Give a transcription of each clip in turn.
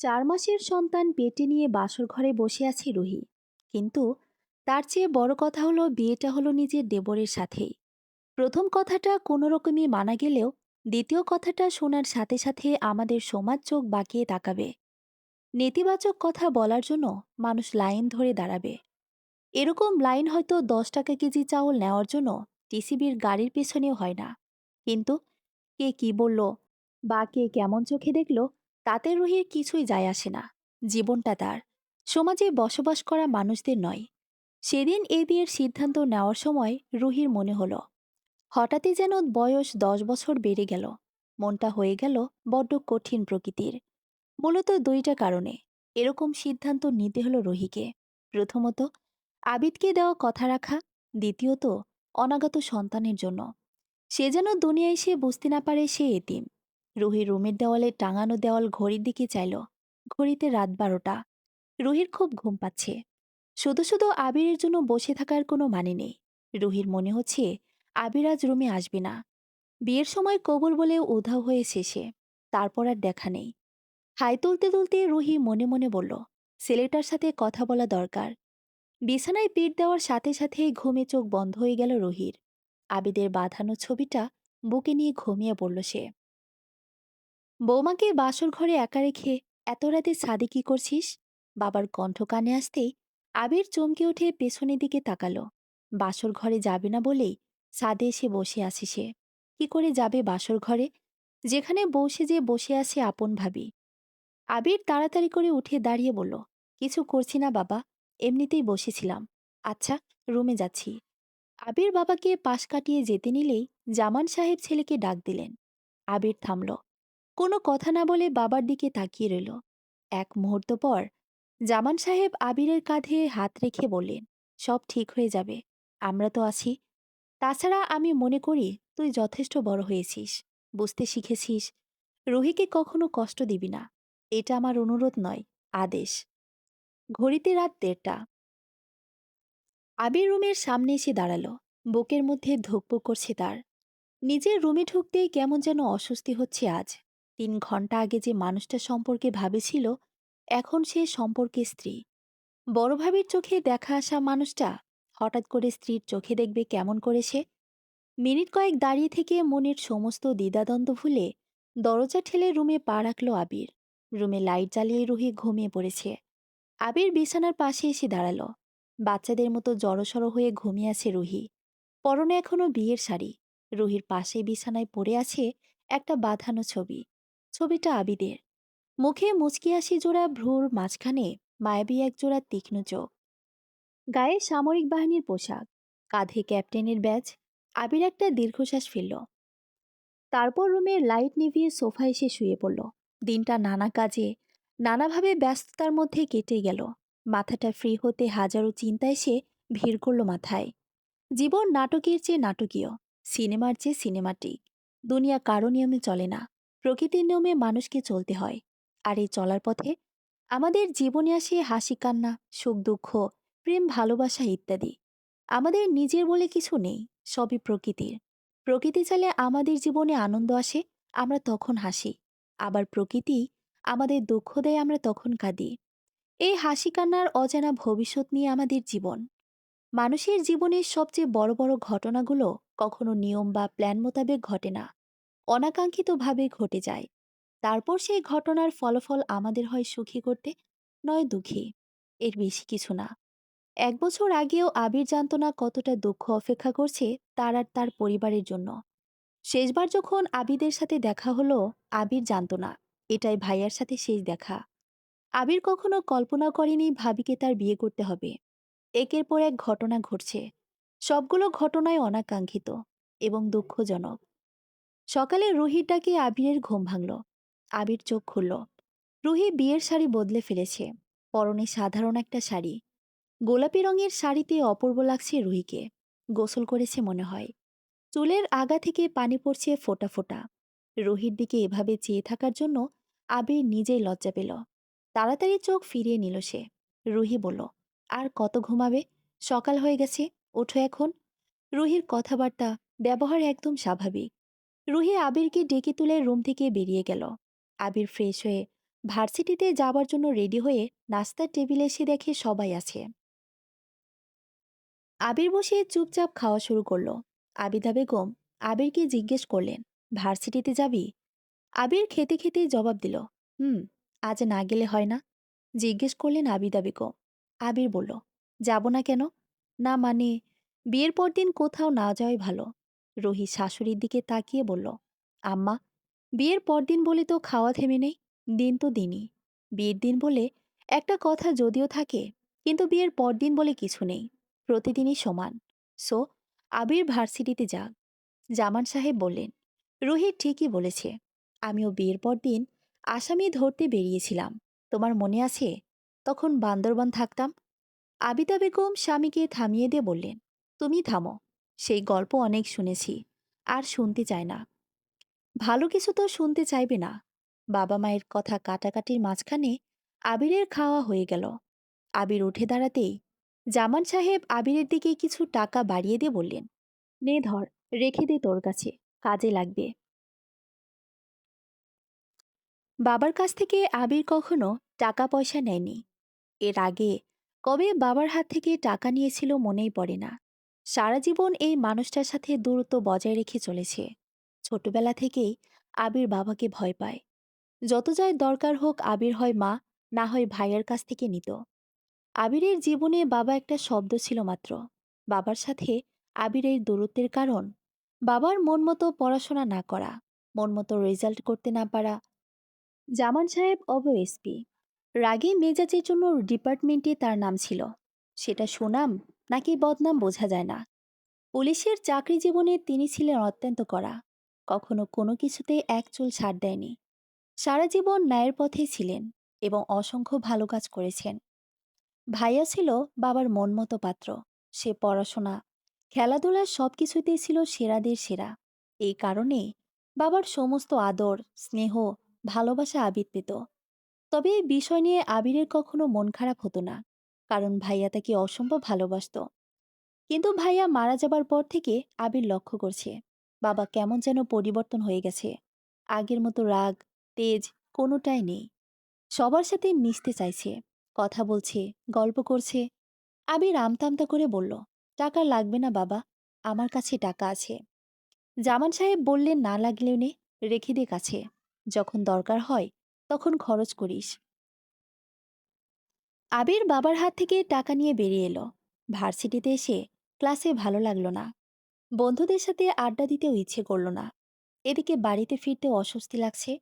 4 মাসের সন্তান পেটে নিয়ে বাসর ঘরে বসে আছে রুহি। কিন্তু তার চেয়ে বড় কথা হলো বিয়েটা হলো নিজের দেবরের সাথেই। প্রথম কথাটা কোনো রকমই মানা গেলেও দ্বিতীয় কথাটা শোনার সাথে সাথে আমাদের সমাজ চোখ বাঁকিয়ে তাকাবে। নেতিবাচক কথা বলার জন্য মানুষ লাইন ধরে দাঁড়াবে। এরকম লাইন হয়তো 10 টাকা কেজি চাউল নেওয়ার জন্য টিসিবির গাড়ির পেছনেও হয় না। কিন্তু কে কি বলল বা কে কেমন চোখে দেখল, তাতে রুহির কিছুই যায় আসে না। জীবনটা তার, সমাজে বসবাস করা মানুষদের নয়। সেদিন এই বিয়ের সিদ্ধান্ত নেওয়ার সময় রুহির মনে হলো হঠাৎই যেন বয়স 10 বছর বেড়ে গেল। মনটা হয়ে গেল বড্ড কঠিন প্রকৃতির। মূলত দুইটা কারণে এরকম সিদ্ধান্ত নিতে হলো রুহিকে। প্রথমত, আবিদকে দেওয়া কথা রাখা। দ্বিতীয়ত, অনাগত সন্তানের জন্য। সে যেন দুনিয়ায় সে বুঝতে না পারে সে এতিম। রুহির রুমের দেওয়ালে টাঙানো দেওয়াল ঘড়ির দিকে চাইল। ঘড়িতে রাত 12টা। রুহির খুব ঘুম পাচ্ছে। শুধু শুধু আবিরের জন্য বসে থাকার কোনো মানে নেই। রুহির মনে হচ্ছে আবির আজ রুমে আসবে না। বিয়ের সময় কবুল বলে উধাও হয়ে শেষে, তারপর আর দেখা নেই। হাই তুলতে তুলতে রুহি মনে মনে বলল, ছেলেটার সাথে কথা বলা দরকার। বিছানায় পিঠ দেওয়ার সাথে সাথেই ঘুমে চোখ বন্ধ হয়ে গেল রুহির। আবিদের বাঁধানো ছবিটা বুকে নিয়ে ঘুমিয়ে পড়ল সে। বৌমাকে বাসর ঘরে একা রেখে এত রাতে ছাদে কি করছিস? বাবার কণ্ঠ কানে আসতেই আবির চমকে উঠে পেছনের দিকে তাকালো। বাসর ঘরে যাবে না বলেই ছাদে এসে বসে আছে সে। কি করে যাবে বাসর ঘরে, যেখানে বসে যে বসে আছে আপন ভাবি? আবির তাড়াতাড়ি করে উঠে দাঁড়িয়ে বলল, কিছু করছি না বাবা, এমনিতেই বসেছিলাম। আচ্ছা, রুমে যাচ্ছি। আবির বাবাকে পাশ কাটিয়ে যেতে নিলেই জামান সাহেব ছেলেকে ডাক দিলেন। আবির থামল। কোনো কথা না বলে বাবার দিকে তাকিয়ে রইল। এক মুহূর্ত পর জামান সাহেব আবিরের কাঁধে হাত রেখে বললেন, সব ঠিক হয়ে যাবে, আমরা তো আছি। তাছাড়া আমি মনে করি তুই যথেষ্ট বড় হয়েছিস, বুঝতে শিখেছিস। রুহিকে কখনো কষ্ট দিবি না। এটা আমার অনুরোধ নয়, আদেশ। ঘড়িতে রাত 1:30। আবির রুমের সামনে এসে দাঁড়ালো। বুকের মধ্যে ধুকপুক করছে তার। নিজের রুমে ঢুকতেই কেমন যেন অস্বস্তি হচ্ছে আজ। 3 ঘন্টা আগে যে মানুষটা সম্পর্কে ভাবেছিল, এখন সে সম্পর্কে স্ত্রী। বড় ভাবির চোখে দেখা আসা মানুষটা হঠাৎ করে স্ত্রীর চোখে দেখবে কেমন করে সে? মিনিট কয়েক দাঁড়িয়ে থেকে মনের সমস্ত দ্বিধাদ্বন্দ্ব ভুলে দরজা ঠেলে রুমে পা রাখল আবির। রুমে লাইট জ্বালিয়ে রুহি ঘুমিয়ে পড়েছে। আবির বিছানার পাশে এসে দাঁড়ালো। বাচ্চাদের মতো জড়সড় হয়ে ঘুমিয়ে আছে রুহি। পরনে এখনো বিয়ের শাড়ি। রুহির পাশে বিছানায় পড়ে আছে একটা বাঁধানো ছবি। ছবিটা আবিদের। মুখে মুচকি হাসি জোড়া, ভ্রুর মাঝখানে মায়াবী এক জোড়া তীক্ষ্ণ চোখ। গায়ে সামরিক বাহিনীর পোশাক, কাঁধে ক্যাপ্টেনের ব্যাজ। আবির একটা দীর্ঘশ্বাস ফেলল। তারপর রুমের লাইট নিভিয়ে সোফায় এসে শুয়ে পড়ল। দিনটা নানা কাজে, নানাভাবে ব্যস্ততার মধ্যে কেটে গেল। মাথাটা ফ্রি হতে হাজারো চিন্তা এসে ভিড় করল মাথায়। জীবন নাটকের চেয়ে নাটকীয়, সিনেমার চেয়ে সিনেমাটিক। দুনিয়া কারো নিয়মে চলে না, প্রকৃতির নিয়মে মানুষকে চলতে হয়। আর এই চলার পথে আমাদের জীবনে আসে হাসি কান্না, সুখ দুঃখ, প্রেম ভালোবাসা ইত্যাদি। আমাদের নিজের বলে কিছু নেই, সবই প্রকৃতির। প্রকৃতি চাইলে আমাদের জীবনে আনন্দ আসে, আমরা তখন হাসি। আবার প্রকৃতি আমাদের দুঃখ দেয়, আমরা তখন কাঁদি। এই হাসি কান্নার অজানা ভবিষ্যৎ নিয়ে আমাদের জীবন। মানুষের জীবনের সবচেয়ে বড় বড় ঘটনাগুলো কখনো নিয়ম বা প্ল্যান মোতাবেক ঘটে না, অনাকাঙ্ক্ষিতভাবে ঘটে যায়। তারপর সেই ঘটনার ফলাফল আমাদের হয় সুখী করতে, নয় দুঃখী। এর বেশি কিছু না। 1 বছর আগেও আবির জানত না কতটা দুঃখ অপেক্ষা করছে তার আর তার পরিবারের জন্য। শেষবার যখন আবিদের সাথে দেখা হলো, আবির জানত না এটাই ভাইয়ার সাথে শেষ দেখা। আবির কখনো কল্পনা করেনি ভাবিকে তার বিয়ে করতে হবে। একের পর এক ঘটনা ঘটছে, সবগুলো ঘটনাই অনাকাঙ্ক্ষিত এবং দুঃখজনক। সকালে রুহির ডাকে আবিরের ঘুম ভাঙল। আবির চোখ খুলল। রুহি বিয়ের শাড়ি বদলে ফেলেছে। পরনে সাধারণ একটা শাড়ি। গোলাপি রঙের শাড়িতে অপূর্ব লাগছে রুহিকে। গোসল করেছে মনে হয়। চুলের আগা থেকে পানি পড়ছে ফোঁটা ফোঁটা। রুহির দিকে এভাবে চেয়ে থাকার জন্য আবির নিজেই লজ্জা পেল। তাড়াতাড়ি চোখ ফিরিয়ে নিল সে। রুহি বলল, আর কত ঘুমাবে? সকাল হয়ে গেছে, ওঠো এখন। রুহির কথাবার্তা, ব্যবহার একদম স্বাভাবিক। রুহি আবিরকে ডেকে তুলে রুম থেকে বেরিয়ে গেল। আবির ফ্রেশ হয়ে ভার্সিটিতে যাবার জন্য রেডি হয়ে নাস্তার টেবিলে এসে দেখে সবাই আছে। আবির বসে চুপচাপ খাওয়া শুরু করলো। আবিদা বেগম আবিরকে জিজ্ঞেস করলেন, ভার্সিটিতে যাবি? আবির খেতে খেতেই জবাব দিল, হুম, আজ না গেলে হয় না? জিজ্ঞেস করলেন আবিদা বেগম। আবির বলল, যাব না কেন? না মানে, বিয়ের পর দিন কোথাও না যাওয়াই ভালো। রুহি শাশুড়ির দিকে তাকিয়ে বলল, আম্মা, বিয়ের পরদিন বলে তো খাওয়া থেমে নেই। দিন তো দিনই। বিয়ের দিন বলে একটা কথা যদিও থাকে, কিন্তু বিয়ের পরদিন বলে কিছু নেই। প্রতিদিনই সমান। সো আবির ভার্সিটিতে যাক। জামান সাহেব বললেন, রুহি ঠিকই বলেছে। আমিও বিয়ের পর দিন আসামি ধরতে বেরিয়েছিলাম। তোমার মনে আছে? তখন বান্দরবান থাকতাম। আবিদা বেগম স্বামীকে থামিয়ে দিয়ে বললেন, তুমি থামো। সেই গল্প অনেক শুনেছি, আর শুনতে চায় না। ভালো কিছু তো শুনতে চাইবে না। বাবা মায়ের কথা কাটাকাটির মাঝখানে আবিরের খাওয়া হয়ে গেল। আবির উঠে দাঁড়াতেই জামান সাহেব আবিরের দিকে কিছু টাকা বাড়িয়ে দিয়ে বললেন, নে ধর, রেখে দে তোর কাছে, কাজে লাগবে। বাবার কাছ থেকে আবির কখনো টাকা পয়সা নেয়নি। এর আগে কবে বাবার হাত থেকে টাকা নিয়েছিল মনেই পড়ে না। সারা জীবন এই মানুষটার সাথে দূরত্ব বজায় রেখে চলেছে। ছোটবেলা থেকেই আবির বাবাকে ভয় পায়। যত যায় দরকার হোক আবির হয় মা, না হয় ভাইয়ের কাছ থেকে নিত। আবিরের জীবনে বাবা একটা শব্দ ছিল মাত্র। বাবার সাথে আবিরের দূরত্বের কারণ বাবার মন মতো পড়াশোনা না করা, মন মতো রেজাল্ট করতে না পারা। জামান সাহেব এসপি, রাগে মেজাজের জন্য ডিপার্টমেন্টে তার নাম ছিল। সেটা সুনাম নাকি বদনাম বোঝা যায় না। পুলিশের চাকরি জীবনে তিনি ছিলেন অত্যন্ত কড়া। কখনো কোনো কিছুতে এক চুল ছাড় দেয়নি। সারা জীবন ন্যায়ের পথে ছিলেন এবং অসংখ্য ভালো কাজ করেছেন। ভাইয়া ছিল বাবার মন মতো পাত্র। সে পড়াশোনা, খেলাধুলার সবকিছুতেই ছিল সেরাদের সেরা। এই কারণে বাবার সমস্ত আদর, স্নেহ, ভালোবাসা আবির পেত। তবে এই বিষয় নিয়ে আবিরের কখনো মন খারাপ হতো না, কারণ ভাইয়া তাকে অসম্ভব ভালোবাসত। কিন্তু ভাইয়া মারা যাবার পর থেকে আবির লক্ষ্য করছে বাবা কেমন যেন পরিবর্তন হয়ে গেছে। আগের মতো রাগ, তেজ কোনোটাই নেই। সবার সাথে মিশতে চাইছে, কথা বলছে, গল্প করছে। আবির আমতা আমতা করে বলল, টাকা লাগবে না বাবা, আমার কাছে টাকা আছে। জামান সাহেব বললেন, না লাগলেও নে, রেখে দে কাছে। যখন দরকার হয় তখন খরচ করিস। আবির বাবার হাত থেকে টাকা নিয়ে বেরিয়ে এলো। ভার্সিটিতে এসে ক্লাসে ভালো লাগলো না। বন্ধুদের সাথে আড্ডা দিতেও ইচ্ছে করলো না। এদিকে বাড়িতে ফিরতে অস্বস্তি লাগছে।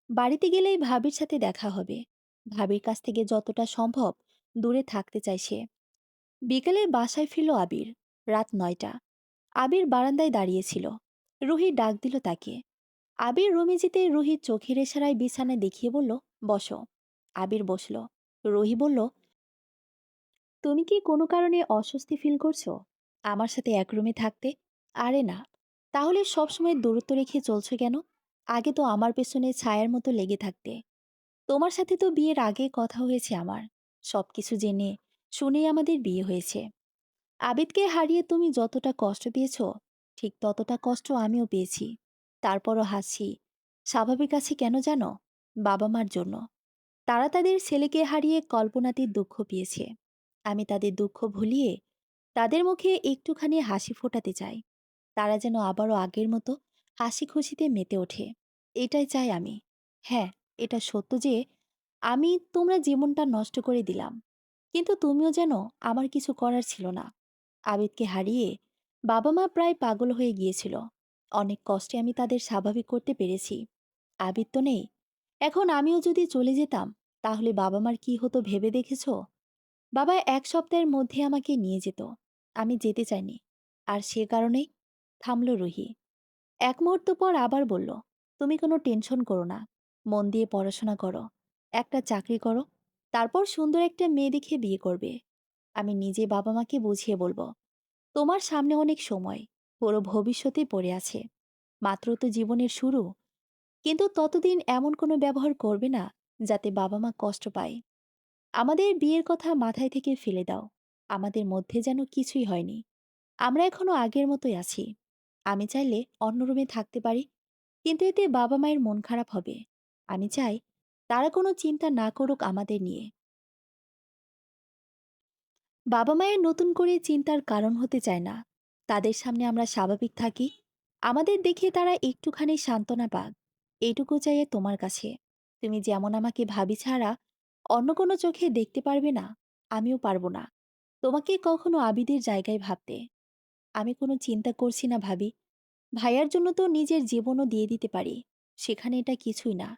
বাড়িতে গেলেই ভাবির সাথে দেখা হবে। ভাবির কাছ থেকে যতটা সম্ভব দূরে থাকতে চাই সে। বিকেলে বাসায় ফিরল আবির। রাত ৯টা। আবির বারান্দায় দাঁড়িয়েছিল। রুহি ডাক দিল তাকে। আবির রুমে যেতে রুহির চোখের ইশারায় বিছানায় দেখিয়ে বলল, বসো। আবির বসল। রুহি বলল, তুমি কি কোনো কারণে অস্বস্তি ফিল করছো আমার সাথে এক রুমে থাকতে? আরে না, তাহলে সবসময় দূরত্ব রেখে চলছো কেন? আগে তো আমার পেছনে ছায়ার মতো লেগে থাকতে। তোমার সাথে তো বিয়ের আগে কথা হয়েছে আমার। সবকিছু জেনে শুনেই আমাদের বিয়ে হয়েছে। আবিদকে হারিয়ে তুমি যতটা কষ্ট পেয়েছ, ঠিক ততটা কষ্ট আমিও পেয়েছি। তারপরও হাসি। স্বাভাবিক আছে কেন জানো? বাবা মার জন্য। তারা তাদের ছেলেকে হারিয়ে কল্পনাতীত দুঃখ পেয়েছে। আমি তাদের দুঃখ ভুলিয়ে তাদের মুখে একটুখানি হাসি ফোটাতে চাই। তারা যেন আবারও আগের মতো হাসি খুশিতে মেতে ওঠে। এটাই চাই আমি। হ্যাঁ, এটা সত্য যে আমি তোমরা জীবনটা নষ্ট করে দিলাম। কিন্তু তুমিও যেন আমার কিছু করার ছিল না। আবিদকে হারিয়ে বাবা মা প্রায় পাগল হয়ে গিয়েছিল। অনেক কষ্টে আমি তাদের স্বাভাবিক করতে পেরেছি। আবিদ তো নেই। এখন আমিও যদি চলে যেতাম, তাহলে বাবা মার কি হতো ভেবে দেখেছ? বাবা ১ সপ্তাহের মধ্যে আমাকে নিয়ে যেত। আমি যেতে চাইনি। আর সে কারণেই থামল রুহি। এক মুহূর্ত পর আবার বলল, তুমি কোনো টেনশন করো না। মন দিয়ে পড়াশোনা করো। একটা চাকরি করো। তারপর সুন্দর একটা মেয়ে দেখে বিয়ে করবে। আমি নিজে বাবা মাকে বুঝিয়ে বলবো, তোমার সামনে অনেক সময়, পুরো ভবিষ্যতে পড়ে আছে। মাত্র তো জীবনের শুরু। কিন্তু ততদিন এমন কোনো ব্যবহার করবে না যাতে বাবা মা কষ্ট পায়। আমাদের বিয়ের কথা মাথায় থেকে ফেলে দাও। আমাদের মধ্যে যেন কিছুই হয়নি। আমরা এখনো আগের মতোই আছি। আমি চাইলে অন্য রুমে থাকতে পারি, কিন্তু এতে বাবা মায়ের মন খারাপ হবে। আমি চাই তারা কোনো চিন্তা না করুক আমাদের নিয়ে। বাবা মায়ের নতুন করে চিন্তার কারণ হতে চায় না। তাদের সামনে আমরা স্বাভাবিক থাকি, আমাদের দেখে তারা একটুখানি সান্ত্বনা পাক। এইটুকু চাইয়ে তোমার কাছে। তুমি যেমন আমাকে ভাবি ছাড়া অন্য কোনো চোখে দেখতে পারবে না, আমিও পারবো না তোমাকে কখনো আবিদের জায়গায় ভাবতে। আমি কোনো চিন্তা করছি না ভাবি। ভাইয়ার জন্য তো নিজের জীবনও দিয়ে দিতে পারি, সেখানে এটা কিছুই না।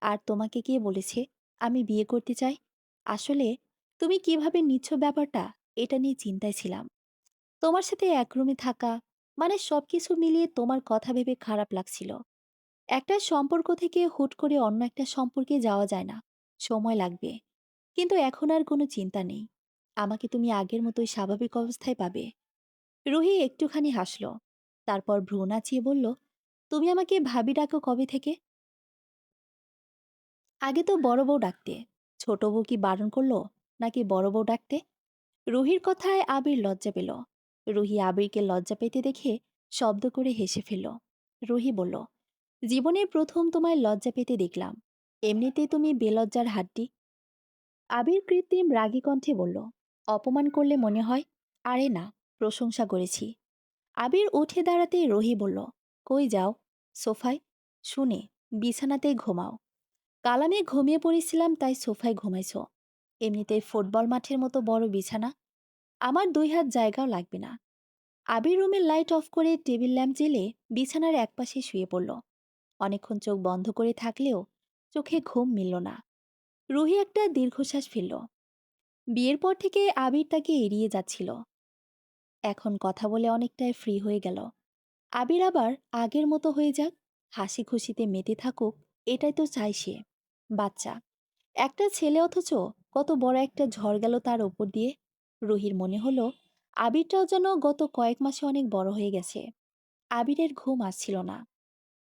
আর তোমাকে কে বলেছে আমি বিয়ে করতে চাই? আসলে তুমি কিভাবে নিচ্ছ ব্যাপারটা, এটা নিয়ে চিন্তায় ছিলাম। তোমার সাথে এক রুমে থাকা, মানে সবকিছু মিলিয়ে তোমার কথা ভেবে খারাপ লাগছিল। একটা সম্পর্ক থেকে হুট করে অন্য একটা সম্পর্কে যাওয়া যায় না, সময় লাগবে। কিন্তু এখন আর কোনো চিন্তা নেই। আমাকে তুমি আগের মতোই স্বাভাবিক অবস্থায় পাবে। রুহি একটুখানি হাসল, তারপর ভ্রু নাচিয়ে বলল, তুমি আমাকে ভাবি ডাকো কবে থেকে? আগে তো বড় বউ ডাকতে। ছোট বউ কি বারণ করলো নাকি বড় বউ ডাকতে? রুহির কথায় আবির লজ্জা পেল। রুহি আবিরকে লজ্জা পেতে দেখে শব্দ করে হেসে ফেলল। রুহি বলল, জীবনের প্রথম তোমায় লজ্জা পেতে দেখলাম। এমনিতেই তুমি বেলজ্জার হাড্ডি। আবির কৃত্রিম রাগী কণ্ঠে বলল, অপমান করলে মনে হয়? আরে না, প্রশংসা করেছি। আবির উঠে দাঁড়াতে রুহি বলল, কই যাও? সোফায়। শুনে, বিছানাতেই ঘুমাও। কাল আমি ঘুমিয়ে পড়েছিলাম তাই সোফায় ঘুমাইছো। এমনিতেই ফুটবল মাঠের মতো বড় বিছানা, আমার 2 হাত জায়গাও লাগবে না। আবির রুমের লাইট অফ করে টেবিল ল্যাম্প জ্বেলে বিছানার একপাশে শুয়ে পড়ল। অনেকক্ষণ চোখ বন্ধ করে থাকলেও চোখে ঘুম মিলল না। রুহি একটা দীর্ঘশ্বাস ফেলল। বিয়ের পর থেকে আবির তাকে এড়িয়ে যাচ্ছিল, এখন কথা বলে অনেকটাই ফ্রি হয়ে গেল। আবির আবার আগের মতো হয়ে যাক, হাসি খুশিতে মেতে থাকুক, এটাই তো চাই সে। বাচ্চা একটা ছেলে, অথচ কত বড় একটা ঝড় গেল তার ওপর দিয়ে। রুহির মনে হলো আবিরটাও যেন গত কয়েক মাসে অনেক বড় হয়ে গেছে। আবিরের ঘুম আসছিল না।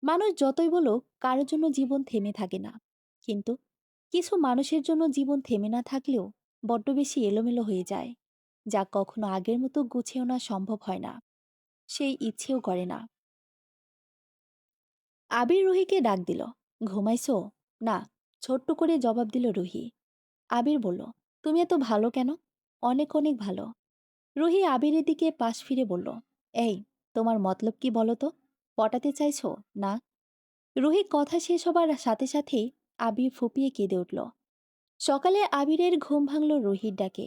মানুষ যতই বলুক কারোর জন্য জীবন থেমে থাকে না, কিন্তু কিছু মানুষের জন্য জীবন থেমে না থাকলেও বড্ড বেশি এলোমেলো হয়ে যায়, যা কখনো আগের মতো গুছিয়েও না সম্ভব হয় না, সেই ইচ্ছেও করে না। আবির রুহিকে ডাক দিল, ঘুমাইছো? না, ছোট্ট করে জবাব দিল রুহি। আবির বলল, তুমি এত ভালো কেন? অনেক অনেক ভালো। রুহি আবিরের দিকে পাশ ফিরে বলল, এই, তোমার মতলব কি বলো তো? পটাতে চাইছো? না। রুহি কথা শেষ হবার সাথে সাথেই আবির ফুপিয়ে কেঁদে উঠল। সকালে আবিরের ঘুম ভাঙল রুহির ডাকে।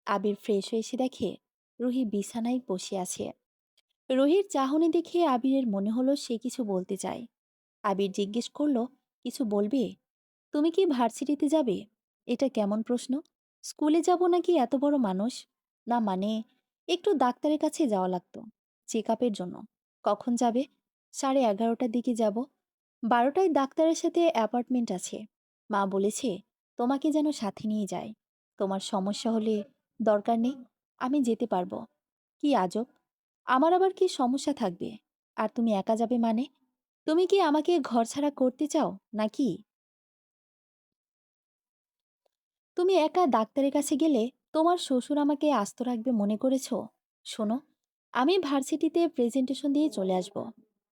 আবির ফ্রেশ হয়ে এসে দেখে রুহি বিছানায় বসে আছে। রুহির চাহনি দেখে আবিরের মনে হলো সে কিছু বলতে চায়। আবির জিজ্ঞেস করলো, কিছু বলবে? তুমি কি ভার্সিটিতে যাবে? এটা কেমন প্রশ্ন? স্কুলে যাব নাকি এত বড় মানুষ? না মানে, একটু ডাক্তারের কাছে যাওয়া লাগতো, চেক আপের জন্য। কখন যাবে? 11:30টার দিকে যাব। 12টায় ডাক্তারের সাথে অ্যাপয়েন্টমেন্ট আছে। মা বলেছে তোমাকে যেন সাথে নিয়ে যায়। তোমার সমস্যা হলে দরকার নেই, আমি যেতে পারবো। কি আজব, আমার আবার কি সমস্যা থাকবে? আর তুমি একা যাবে মানে? তুমি কি আমাকে ঘরছাড়া করতে চাও নাকি? তুমি একা ডাক্তারের কাছে গেলে তোমার শ্বশুর আমাকে আস্ত রাখবে মনে করেছো? শোনো, আমি ভার্সিটিতে প্রেজেন্টেশন দিয়ে চলে আসব।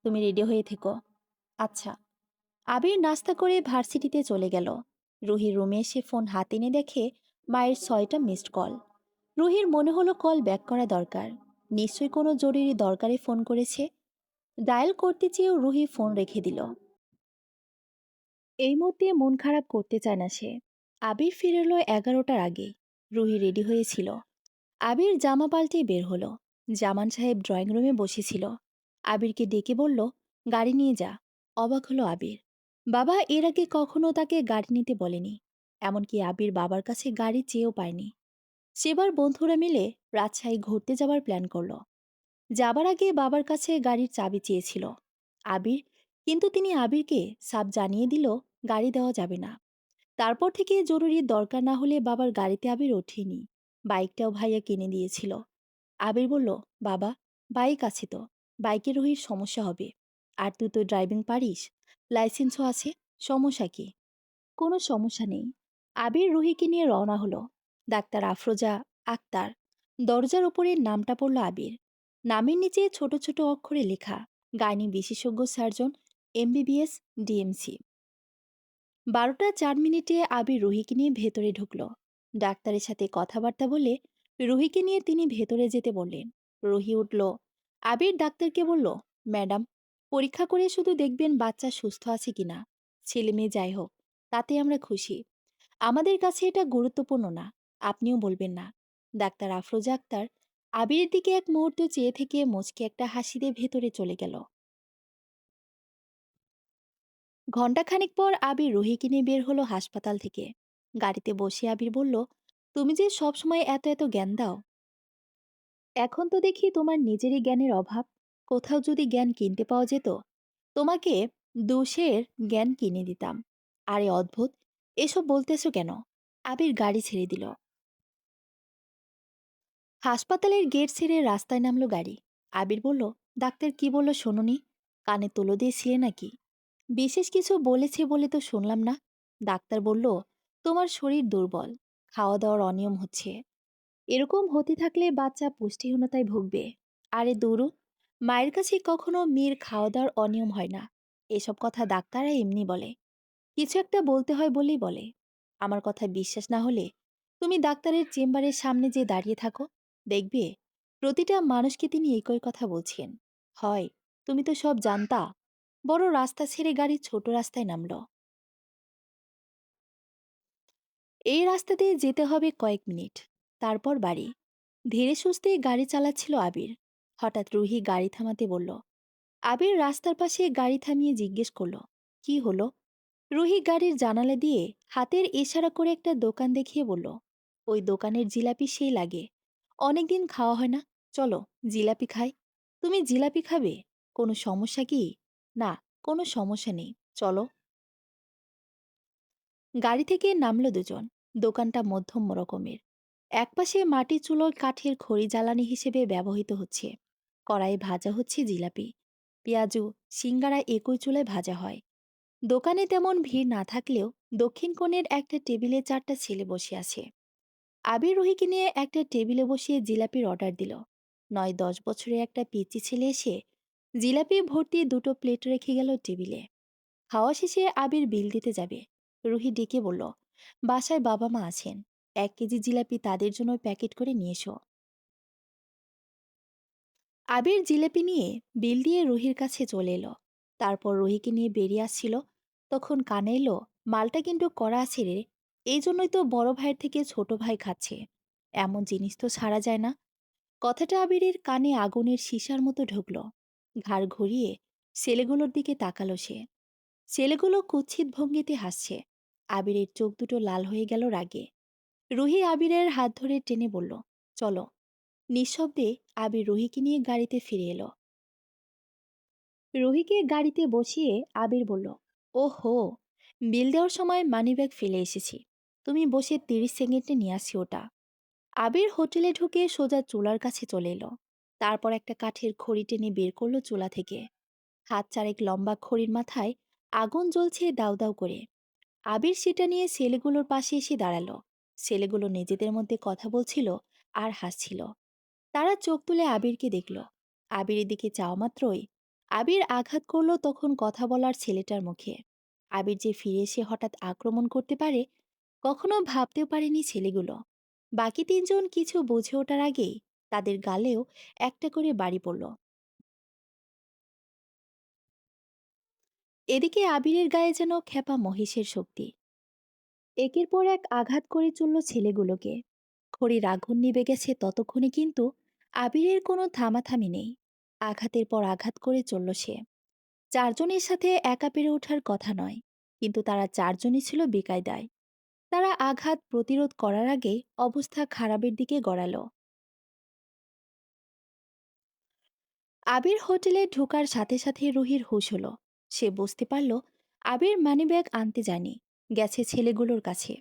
তুমি রেডি হয়ে থেকো। আচ্ছা। আবির নাস্তা করে ভার্সিটিতে চলে গেল। রুহির রুমে এসে ফোন হাতে নিয়ে দেখে মায়ের 6টা মিসড কল। রুহির মনে হলো কল ব্যাক করা দরকার। নিশ্চয়ই কোনো জরুরি দরকারে ফোন করেছে। ডায়াল করতে চেয়েও রুহি ফোন রেখে দিল। এই মুহূর্তে মন খারাপ করতে চায় না সে। আবির ফিরে এলো 11টার আগে। রুহি রেডি হয়েছিল। আবির জামা পাল্টে বের হলো। জামান সাহেব ড্রয়িং রুমে বসেছিল। আবিরকে ডেকে বলল, গাড়ি নিয়ে যা। অবাক হলো আবির। বাবা এর আগে কখনো তাকে গাড়ি নিতে বলেনি। এমনকি আবির বাবার কাছে গাড়ি চেয়েও পায়নি। সেবার বন্ধুরা মিলে রাজশাহী ঘুরতে যাবার প্ল্যান করলো। যাবার আগে বাবার কাছে গাড়ির চাবি চেয়েছিল আবির, কিন্তু তিনি আবিরকে সাফ জানিয়ে দিল গাড়ি দেওয়া যাবে না। তারপর থেকে জরুরি দরকার না হলে বাবার গাড়িতে আবির ওঠেনি। বাইকটাও ভাইয়া কিনে দিয়েছিল। আবির বলল, বাবা, বাইক আছে তো, বাইকে রোহির সমস্যা হবে। আর তুই তো ড্রাইভিং পারিস, লাইসেন্সও আছে, সমস্যা কি? কোনো সমস্যা নেই। আবির রুহিকে নিয়ে রওনা হলো। ডাক্তার আফরোজা আক্তার। দরজার উপরে নামটা পড়ল আবির। নামের নিচে ছোট ছোট অক্ষরে লেখা, গাইনি বিশেষজ্ঞ সার্জন, এমবিবিএস, ডিএমসি। 12টা 4 মিনিটে আবির রুহিকে নিয়ে ভেতরে ঢুকলো। ডাক্তারের সাথে কথাবার্তা বলে রুহিকে নিয়ে তিনি ভেতরে যেতে বললেন। রুহি উঠল। আবির ডাক্তারকে বলল, ম্যাডাম, পরীক্ষা করে শুধু দেখবেন বাচ্চা সুস্থ আছে কিনা। ছেলে মেয়ে যাই হোক, তাতে আমরা খুশি। আমাদের কাছে এটা গুরুত্বপূর্ণ না। আপনিও বলবেন না। ডাক্তার আফরোজা আক্তার আবিরের দিকে এক মুহূর্ত চেয়ে থেকে মুচকে একটা হাসি দিয়ে ভেতরে চলে গেল। ঘণ্টাখানেক পর আবির রুহিকে নিয়ে বের হলো হাসপাতাল থেকে। গাড়িতে বসে আবির বলল, তুমি যে সবসময় এত এত জ্ঞান দাও, এখন তো দেখি তোমার নিজেরই জ্ঞানের অভাব। কোথাও যদি জ্ঞান কিনতে পাওয়া যেত, তোমাকে দোষের জ্ঞান কিনে দিতাম। আরে অদ্ভুত, এসব বলতেছো কেন? আবির গাড়ি ছেড়ে দিল। হাসপাতালের গেট ছেড়ে রাস্তায় নামলো গাড়ি। আবির বলল, ডাক্তার কি বলল শোনোনি? কানে তুলো দিয়েছিলে নাকি? বিশেষ কিছু বলেছে বলে তো শুনলাম না। ডাক্তার বলল, তোমার শরীর দুর্বল, খাওয়া দাওয়ার অনিয়ম হচ্ছে। এরকম হতে থাকলে বাচ্চা পুষ্টিহীনতায় ভুগবে। আরে দুরু, মায়ের কাছে কখনো মেয়ের খাওয়া দাওয়ার অনিয়ম হয় না। এসব কথা ডাক্তাররা এমনি বলে, কিছু একটা বলতে হয় বলেই বলে। আমার কথা বিশ্বাস না হলে তুমি ডাক্তারের চেম্বারের সামনে যে দাঁড়িয়ে থাকো, দেখবে প্রতিটা মানুষকে তিনি একই কথা বলছেন। হয়, তুমি তো সব জানতা। বড় রাস্তা ছেড়ে গাড়ি ছোট রাস্তায় নামলো। এই রাস্তা দিয়ে যেতে হবে কয়েক মিনিট, তারপর বাড়ি। ধীরে সুস্থে গাড়ি চালাচ্ছিল আবির। হঠাৎ রুহি গাড়ি থামাতে বলল। আবির রাস্তার পাশে গাড়ি থামিয়ে জিজ্ঞেস করলো, কি হলো? রুহি গাড়ির জানালা দিয়ে হাতের ইশারা করে একটা দোকান দেখিয়ে বলল, ওই দোকানের জিলাপি সেই লাগে। অনেকদিন খাওয়া হয় না। চলো, জিলাপি খাই। তুমি জিলাপি খাবে? কোনো সমস্যা কি? না, কোনো সমস্যা নেই, চলো। গাড়ি থেকে নামলো দুজন। দোকানটা মধ্যম রকমের। একপাশে মাটির চুলোয় কাঠের খড়ি জ্বালানি হিসেবে ব্যবহৃত হচ্ছে। কড়াইয়ে ভাজা হচ্ছে জিলাপি। পেঁয়াজু, সিঙ্গারা একই চুলায় ভাজা হয়। দোকানে তেমন ভিড় না থাকলেও দক্ষিণ কোণের একটা টেবিলে 4টা ছেলে বসে আছে। আবির রুহিকে নিয়ে একটা টেবিলে বসিয়ে জিলাপির অর্ডার দিল। 9-10 বছরের একটা পিচ্চি ছেলে এসে জিলাপি ভর্তি দুটো প্লেট রেখে গেল টেবিলে। খাওয়া শেষে আবির বিল দিতে যাবে। রুহি ডেকে বলল, বাসায় বাবা মা আছেন, 1 কেজি জিলাপি তাদের জন্য প্যাকেট করে নিয়ে এসো। আবির জিলাপি নিয়ে বিল দিয়ে রুহির কাছে চলে এলো। তারপর রুহিকে নিয়ে বেরিয়ে আসছিল, তখন কানে এলো, মালটা কিন্তু কড়া আছে রে। এই জন্যই তো বড় ভাইয়ের থেকে ছোট ভাই খাচ্ছে। এমন জিনিস তো ছাড়া যায় না। কথাটা আবিরের কানে আগুনের সীসার মতো ঢুকল। ঘাড় ঘুরিয়ে ছেলেগুলোর দিকে তাকালো সে। ছেলেগুলো কুৎসিত ভঙ্গিতে হাসছে। আবিরের চোখ দুটো লাল হয়ে গেল রাগে। রুহি আবিরের হাত ধরে টেনে বলল, চলো। নিঃশব্দে আবির রুহিকে নিয়ে গাড়িতে ফিরে এলো। রুহিকে গাড়িতে বসিয়ে আবির বলল, ওহো, বিল দেওয়ার সময় মানিব্যাগ ফেলে এসেছি। তুমি বসে 30 সেকেন্ডে নিয়ে আসি ওটা। আবির হোটেলে ঢুকে সোজা চুলার কাছে চলে এলো। তারপর একটা কাঠের খড়ি টেনে বের করলো চুলা থেকে। হাত চারেক লম্বা খড়ির মাথায় আগুন জ্বলছে দাউ দাউ করে। আবির সেটা নিয়ে ছেলেগুলোর পাশে এসে দাঁড়ালো। ছেলেগুলো নিজেদের মধ্যে কথা বলছিল আর হাসছিল। তারা চোখ তুলে আবিরকে দেখল। আবিরের দিকে চাওয়া মাত্রই আবির আঘাত করলো তখন কথা বলার ছেলেটার মুখে। আবির যে ফিরে এসে হঠাৎ আক্রমণ করতে পারে, কখনো ভাবতেও পারেনি ছেলেগুলো। বাকি তিনজন কিছু বুঝে ওঠার আগেই তাদের গালেও একটা করে বাড়ি পড়ল। এদিকে আবিরের গায়ে যেন খেপা মহিষের শক্তি। একের পর এক আঘাত করে চলল ছেলেগুলোকে। খড়ির আগুন নিভে গেছে ততক্ষণে, কিন্তু আবিরের কোনো থামাথামি নেই। আঘাতের পর আঘাত করে চলল সে। চারজনের সাথে একা পেরে ওঠার কথা নয়, কিন্তু তারা চারজনই ছিল বেকায়দায়। তারা আঘাত প্রতিরোধ করার আগে অবস্থা খারাপের দিকে গড়ালো। আবির হোটেলে ঢোকার সাথে সাথে রুহির হুঁশ হলো। সে বুঝতে পারল আবির মানিব্যাগ আনতে যায়নি, গেছে ছেলেগুলোর কাছে।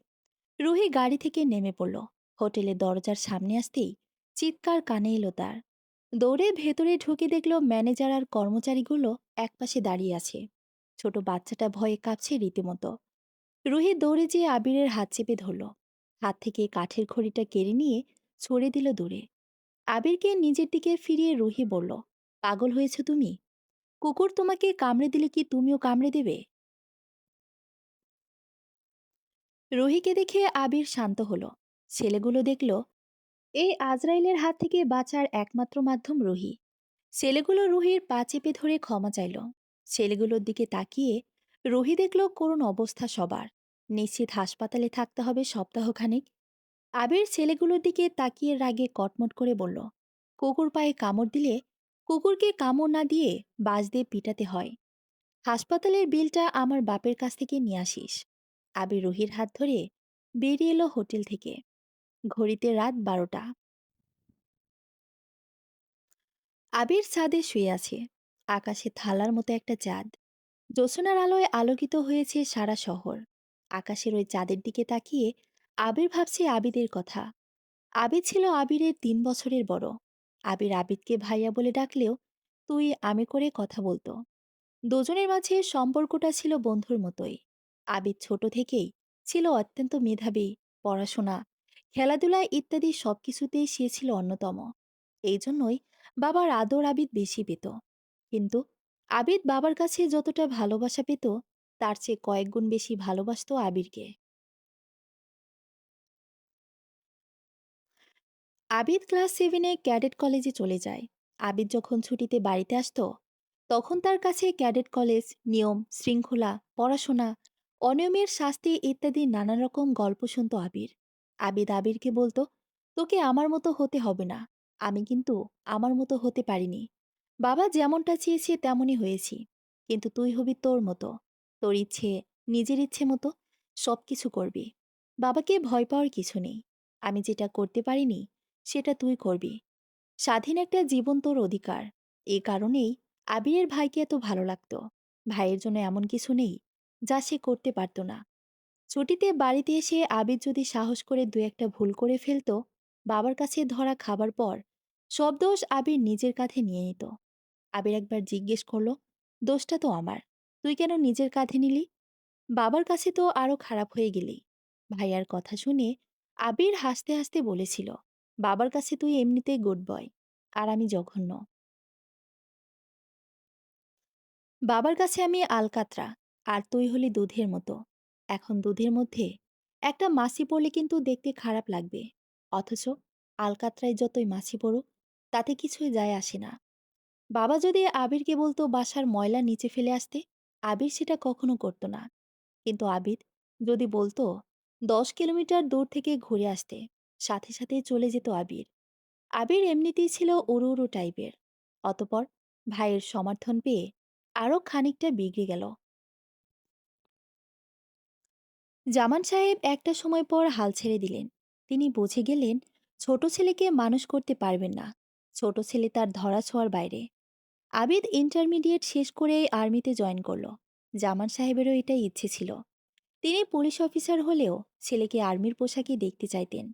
রুহি গাড়ি থেকে নেমে পড়ল। হোটেলের দরজার সামনে আসতেই চিৎকার কানে এলো তার। দৌড়ে ভেতরে ঢুকে দেখল ম্যানেজার আর কর্মচারীগুলো একপাশে দাঁড়িয়ে আছে। ছোট বাচ্চাটা ভয়ে কাঁপছে রীতিমতো। রুহি দৌড়ে যেয়ে আবিরের হাত চেপে ধরল। হাত থেকে কাঠের খড়িটা কেড়ে নিয়ে ছড়ে দিল দূরে। আবিরকে নিজের দিকে ফিরিয়ে রুহি বলল, পাগল হয়েছ তুমি? কুকুর তোমাকে কামড়ে দিলে কি তুমিও কামড়ে দেবে? রুহিকে দেখে আবির শান্ত হলো। ছেলেগুলো দেখল এই আজরাইলের হাত থেকে বাঁচার একমাত্র মাধ্যম রুহি। ছেলেগুলো রুহির পা চেপে ধরে ক্ষমা চাইল। ছেলেগুলোর দিকে তাকিয়ে রুহি দেখল করুণ অবস্থা সবার। নিশ্চিত হাসপাতালে থাকতে হবে সপ্তাহখানেক। আবির ছেলেগুলোর দিকে তাকিয়ে রাগে কটমট করে বলল, কুকুর পায়ে কামড় দিলে কুকুরকে কামড় না দিয়ে বাঁশ দিয়ে পিটাতে হয়। হাসপাতালের বিলটা আমার বাপের কাছ থেকে নিয়ে আসিস। আবির রুহির হাত ধরে বেরিয়ে এলো হোটেল থেকে। ঘড়িতে রাত 12টা। আবির ছাদে শুয়ে আছে। আকাশে থালার মতো একটা চাঁদ। জ্যোৎস্নার আলোয় আলোকিত হয়েছে সারা শহর। আকাশের ওই চাঁদের দিকে তাকিয়ে আবির ভাবছে আবিদের কথা। আবিদ ছিল আবিরের 3 বছরের বড়। আবির আবিদকে ভাইয়া বলে ডাকলেও তুই আমি করে কথা বলতো। দুজনের মাঝে সম্পর্কটা ছিল বন্ধুর মতোই। আবিদ ছোট থেকেই ছিল অত্যন্ত মেধাবী। পড়াশোনা, খেলাধুলা ইত্যাদি সবকিছুতেই সে ছিল অন্যতম। এই জন্যই বাবার আদর আবিদ বেশি পেত। কিন্তু আবিদ বাবার কাছে যতটা ভালোবাসা পেত, তার চেয়ে কয়েক গুণ বেশি ভালোবাসতো আবিরকে। আবিদ ক্লাস 7-এ ক্যাডেট কলেজে চলে যায়। আবিদ যখন ছুটিতে বাড়িতে আসতো, তখন তার কাছে ক্যাডেট কলেজ, নিয়ম শৃঙ্খলা, পড়াশোনা, অনিয়মের শাস্তি ইত্যাদি নানা রকম গল্প শুনতো আবির। আবিদ আবিরকে বলতো, তোকে আমার মতো হতে হবে না। আমি কিন্তু আমার মতো হতে পারিনি। বাবা যেমনটা চেয়েছে তেমনই হয়েছি। কিন্তু তুই হবি তোর মতো। তোর ইচ্ছে, নিজের ইচ্ছে মতো সবকিছু করবি। বাবাকে ভয় পাওয়ার কিছু নেই। আমি যেটা করতে পারিনি সেটা তুই করবি। স্বাধীন একটা জীবন তোর অধিকার। এ কারণেই আবিরের ভাইকে এত ভালো লাগতো। ভাইয়ের জন্য এমন কিছু নেই যা সে করতে পারত না। ছুটিতে বাড়িতে এসে আবির যদি সাহস করে দু একটা ভুল করে ফেলতো, বাবার কাছে ধরা খাবার পর সব দোষ আবির নিজের কাঁধে নিয়ে নিত। আবির একবার জিজ্ঞেস করলো, দোষটা তো আমার, তুই কেন নিজের কাঁধে নিলি? বাবার কাছে তো আরো খারাপ হয়ে গেলি। ভাইয়ার কথা শুনে আবির হাসতে হাসতে বলেছিল, বাবার কাছে তুই এমনিতেই গুড বয়, আর আমি জঘন্য। বাবার কাছে আমি আলকাতরা, আর তুই হলি দুধের মতো। এখন দুধের মধ্যে একটা মাছি পড়লে কিন্তু দেখতে খারাপ লাগবে। অথচ আলকাতরায় যতই মাছি পড়ুক, তাতে কিছুই যায় আসে না। বাবা যদি আবিরকে বলতো বাসার ময়লা নিচে ফেলে আসতে, আবির সেটা কখনো করতো না। কিন্তু আবিদ যদি বলতো 10 কিলোমিটার দূর থেকে ঘুরে আসতে, সাথে সাথে চলে যেত আবির। আবির এমনিতেই ছিল উড়ু উড়ু টাইপের। অতপর ভাইয়ের সমর্থন পেয়ে আরও খানিকটা বিগড়ে গেল। জামান সাহেব একটা সময় পর হাল ছেড়ে দিলেন। তিনি বুঝে গেলেন ছোট ছেলেকে মানুষ করতে পারবেন না। ছোট ছেলে তার ধরাছোঁয়ার বাইরে। আবিদ ইন্টারমিডিয়েট শেষ করে আর্মিতে জয়েন করলো। জামান সাহেবেরও এটাই ইচ্ছে ছিল। তিনি পুলিশ অফিসার হলেও ছেলেকে আর্মির পোশাকে দেখতে চাইতেন।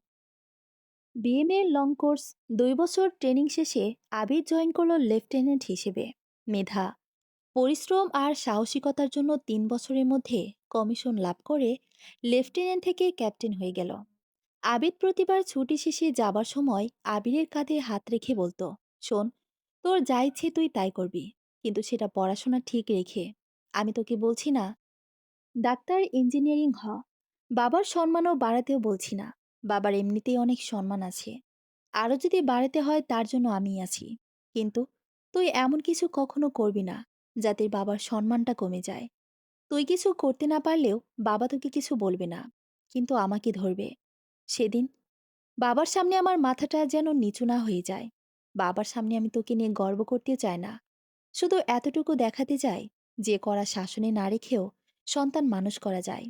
বিএমএ লং কোর্স 2 বছর ট্রেনিং শেষে আবির জয়েন করল লেফটেন্যান্ট হিসেবে। মেধা, পরিশ্রম আর সাহসিকতার জন্য 3 বছরের মধ্যে কমিশন লাভ করে লেফটেন্যান্ট থেকে ক্যাপ্টেন হয়ে গেল। আবিদ প্রতিবার ছুটি শেষে যাবার সময় আবিরের কাঁধে হাত রেখে বলতো, শোন, তোর যা ইচ্ছে তুই তাই করবি, কিন্তু সেটা পড়াশোনা ঠিক রেখে। আমি তোকে বলছি না ডাক্তার ইঞ্জিনিয়ারিং হ। বাবার সম্মানও বাড়াতেও বলছি না। বাবার এমনিতেই অনেক সম্মান আছে। আরও যদি বাড়াতে হয় তার জন্য আমি আছি। কিন্তু তুই এমন কিছু কখনো করবি না যাতে বাবার সম্মানটা কমে যায়। তুই কিছু করতে না পারলেও বাবা তোকে কিছু বলবে না, কিন্তু আমাকে ধরবে। সেদিন বাবার সামনে আমার মাথাটা যেন নিচু না হয়ে যায়। বাবার সামনে আমি তোকে নিয়ে গর্ব করতে চাই না। শুধু এতটুকু দেখাতে চাই যে কড়া শাসনে না রেখেও সন্তান মানুষ করা যায়।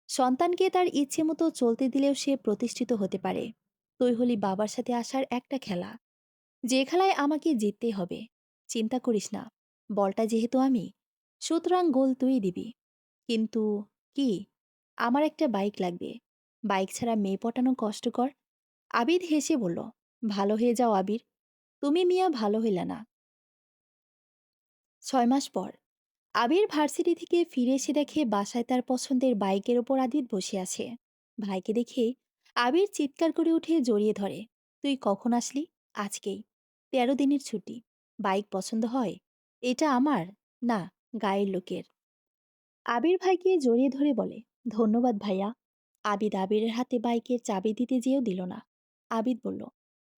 সন্তানকে তার ইচ্ছে মতো চলতে দিলেও সে প্রতিষ্ঠিত হতে পারে। তুই হলি বাবার সাথে আসার একটা খেলা, যে খেলায় আমাকে জিততেই হবে। চিন্তা করিস না, বলটা যেহেতু আমি, সুতরাং গোল তুই দিবি। কিন্তু কি, আমার একটা বাইক লাগবে। বাইক ছাড়া মেয়ে পটানো কষ্টকর। আবিদ হেসে বলল, ভালো হয়ে যাও আবির, তুমি মিয়া ভালো হইলা না। 6 মাস পর আবির ভার্সিটি থেকে ফিরে এসে দেখে বাসায় তার পছন্দের বাইকের ওপর আদিত বসে আছে। ভাইকে দেখে আবির চিৎকার করে উঠে জড়িয়ে ধরে, তুই কখন আসলি? আজকেই। 13 দিনের ছুটি। বাইক পছন্দ হয়? এটা আমার না, গায়ের লোকের। আবির ভাইকে জড়িয়ে ধরে বলে, ধন্যবাদ ভাইয়া। আবিদ আবিরের হাতে বাইকের চাবি দিতে যেও দিল না। আবিদ বলল,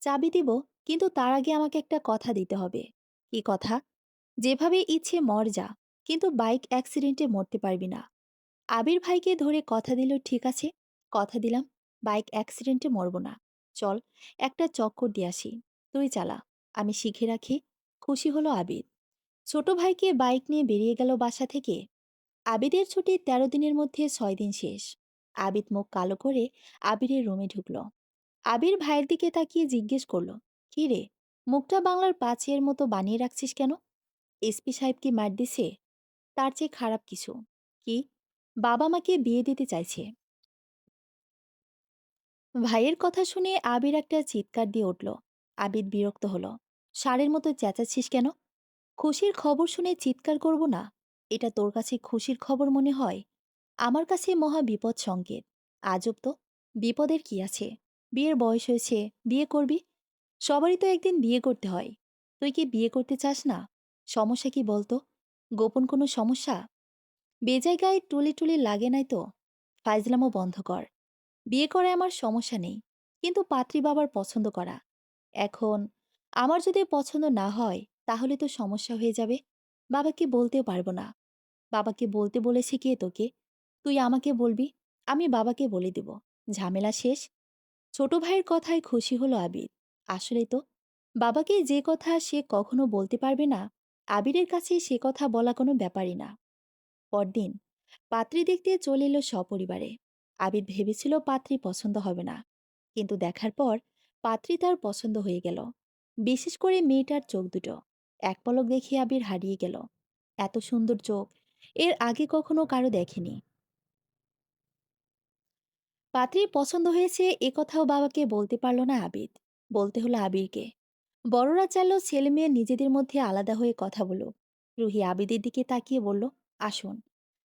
চাবি দিব, কিন্তু তার আগে আমাকে একটা কথা দিতে হবে। কি কথা? যেভাবে ইচ্ছে মর যা, কিন্তু বাইক অ্যাক্সিডেন্টে মরতে পারবি না। আবির ভাইকে ধরে কথা দিল, ঠিক আছে, কথা দিলাম, বাইক অ্যাক্সিডেন্টে মরব না। চল, একটা চক্কর দিয়ে আসি, তুই চালা, আমি শিখে রাখি। খুশি হলো আবির। ছোট ভাইকে বাইক নিয়ে বেরিয়ে গেল বাসা থেকে। আবিদের ছুটি ১৩ দিনের মধ্যে ৬ দিন শেষ। আবিদ মুখ কালো করে আবিরের রুমে ঢুকল। আবির ভাইয়ের দিকে তাকিয়ে জিজ্ঞেস করলো, কি রে, মুখটা বাংলার পাঁচের মতো বানিয়ে রাখছিস কেন? এসপি সাহেব কি মার দিছে? তার চেয়ে খারাপ কিছু। কি? বাবা মাকে বিয়ে দিতে চাইছে। ভাইয়ের কথা শুনে আবির একটা চিৎকার দিয়ে উঠল। আবির বিরক্ত হলো। ষাঁড়ের মতো চেঁচাচ্ছিস কেন? খুশির খবর শুনে চিৎকার করব না? এটা তোর কাছে খুশির খবর মনে হয়? আমার কাছে মহা বিপদ সংকেত। আজব তো, বিপদের কি আছে? বিয়ের বয়স হয়েছে, বিয়ে করবি। সবারই তো একদিন বিয়ে করতে হয়। তুই কি বিয়ে করতে চাস না? সমস্যা কি বলতো? গোপন কোনো সমস্যা? বেজায়গায় টুলি টুলি লাগে নাই তো? ফাইজলামও বন্ধ কর। বিয়ে করে আমার সমস্যা নেই, কিন্তু পাত্রী বাবার পছন্দ করা। এখন আমার যদি পছন্দ না হয়, তাহলে তো সমস্যা হয়ে যাবে। বাবাকে বলতেও পারবো না। বাবাকে বলতে বলেছে কে তোকে? তুই আমাকে বলবি, আমি বাবাকে বলে দিব। ঝামেলা শেষ। ছোট ভাইয়ের কথায় খুশি হলো আবির। আসলেই তো, বাবাকে যে কথা সে কখনো বলতে পারবে না, আবিরের কাছে সে কথা বলা কোনো ব্যাপারই না। পরদিন পাত্রী দেখতে চলে এলো সপরিবারে। আবির ভেবেছিল পাত্রী পছন্দ হবে না, কিন্তু দেখার পর পাত্রী তার পছন্দ হয়ে গেল। বিশেষ করে মেয়েটার চোখ দুটো। এক পলক দেখে আবির হারিয়ে গেল। এত সুন্দর চোখ এর আগে কখনো কারো দেখেনি। পাত্রী পছন্দ হয়েছে এ কথাও বাবাকে বলতে পারল না আবিদ। বলতে হলো আবিরকে। বড়রা চাইলেও ছেলে মেয়ে নিজেদের মধ্যে আলাদা হয়ে কথা বলুক। রুহি আবিদের দিকে তাকিয়ে বলল, আসুন।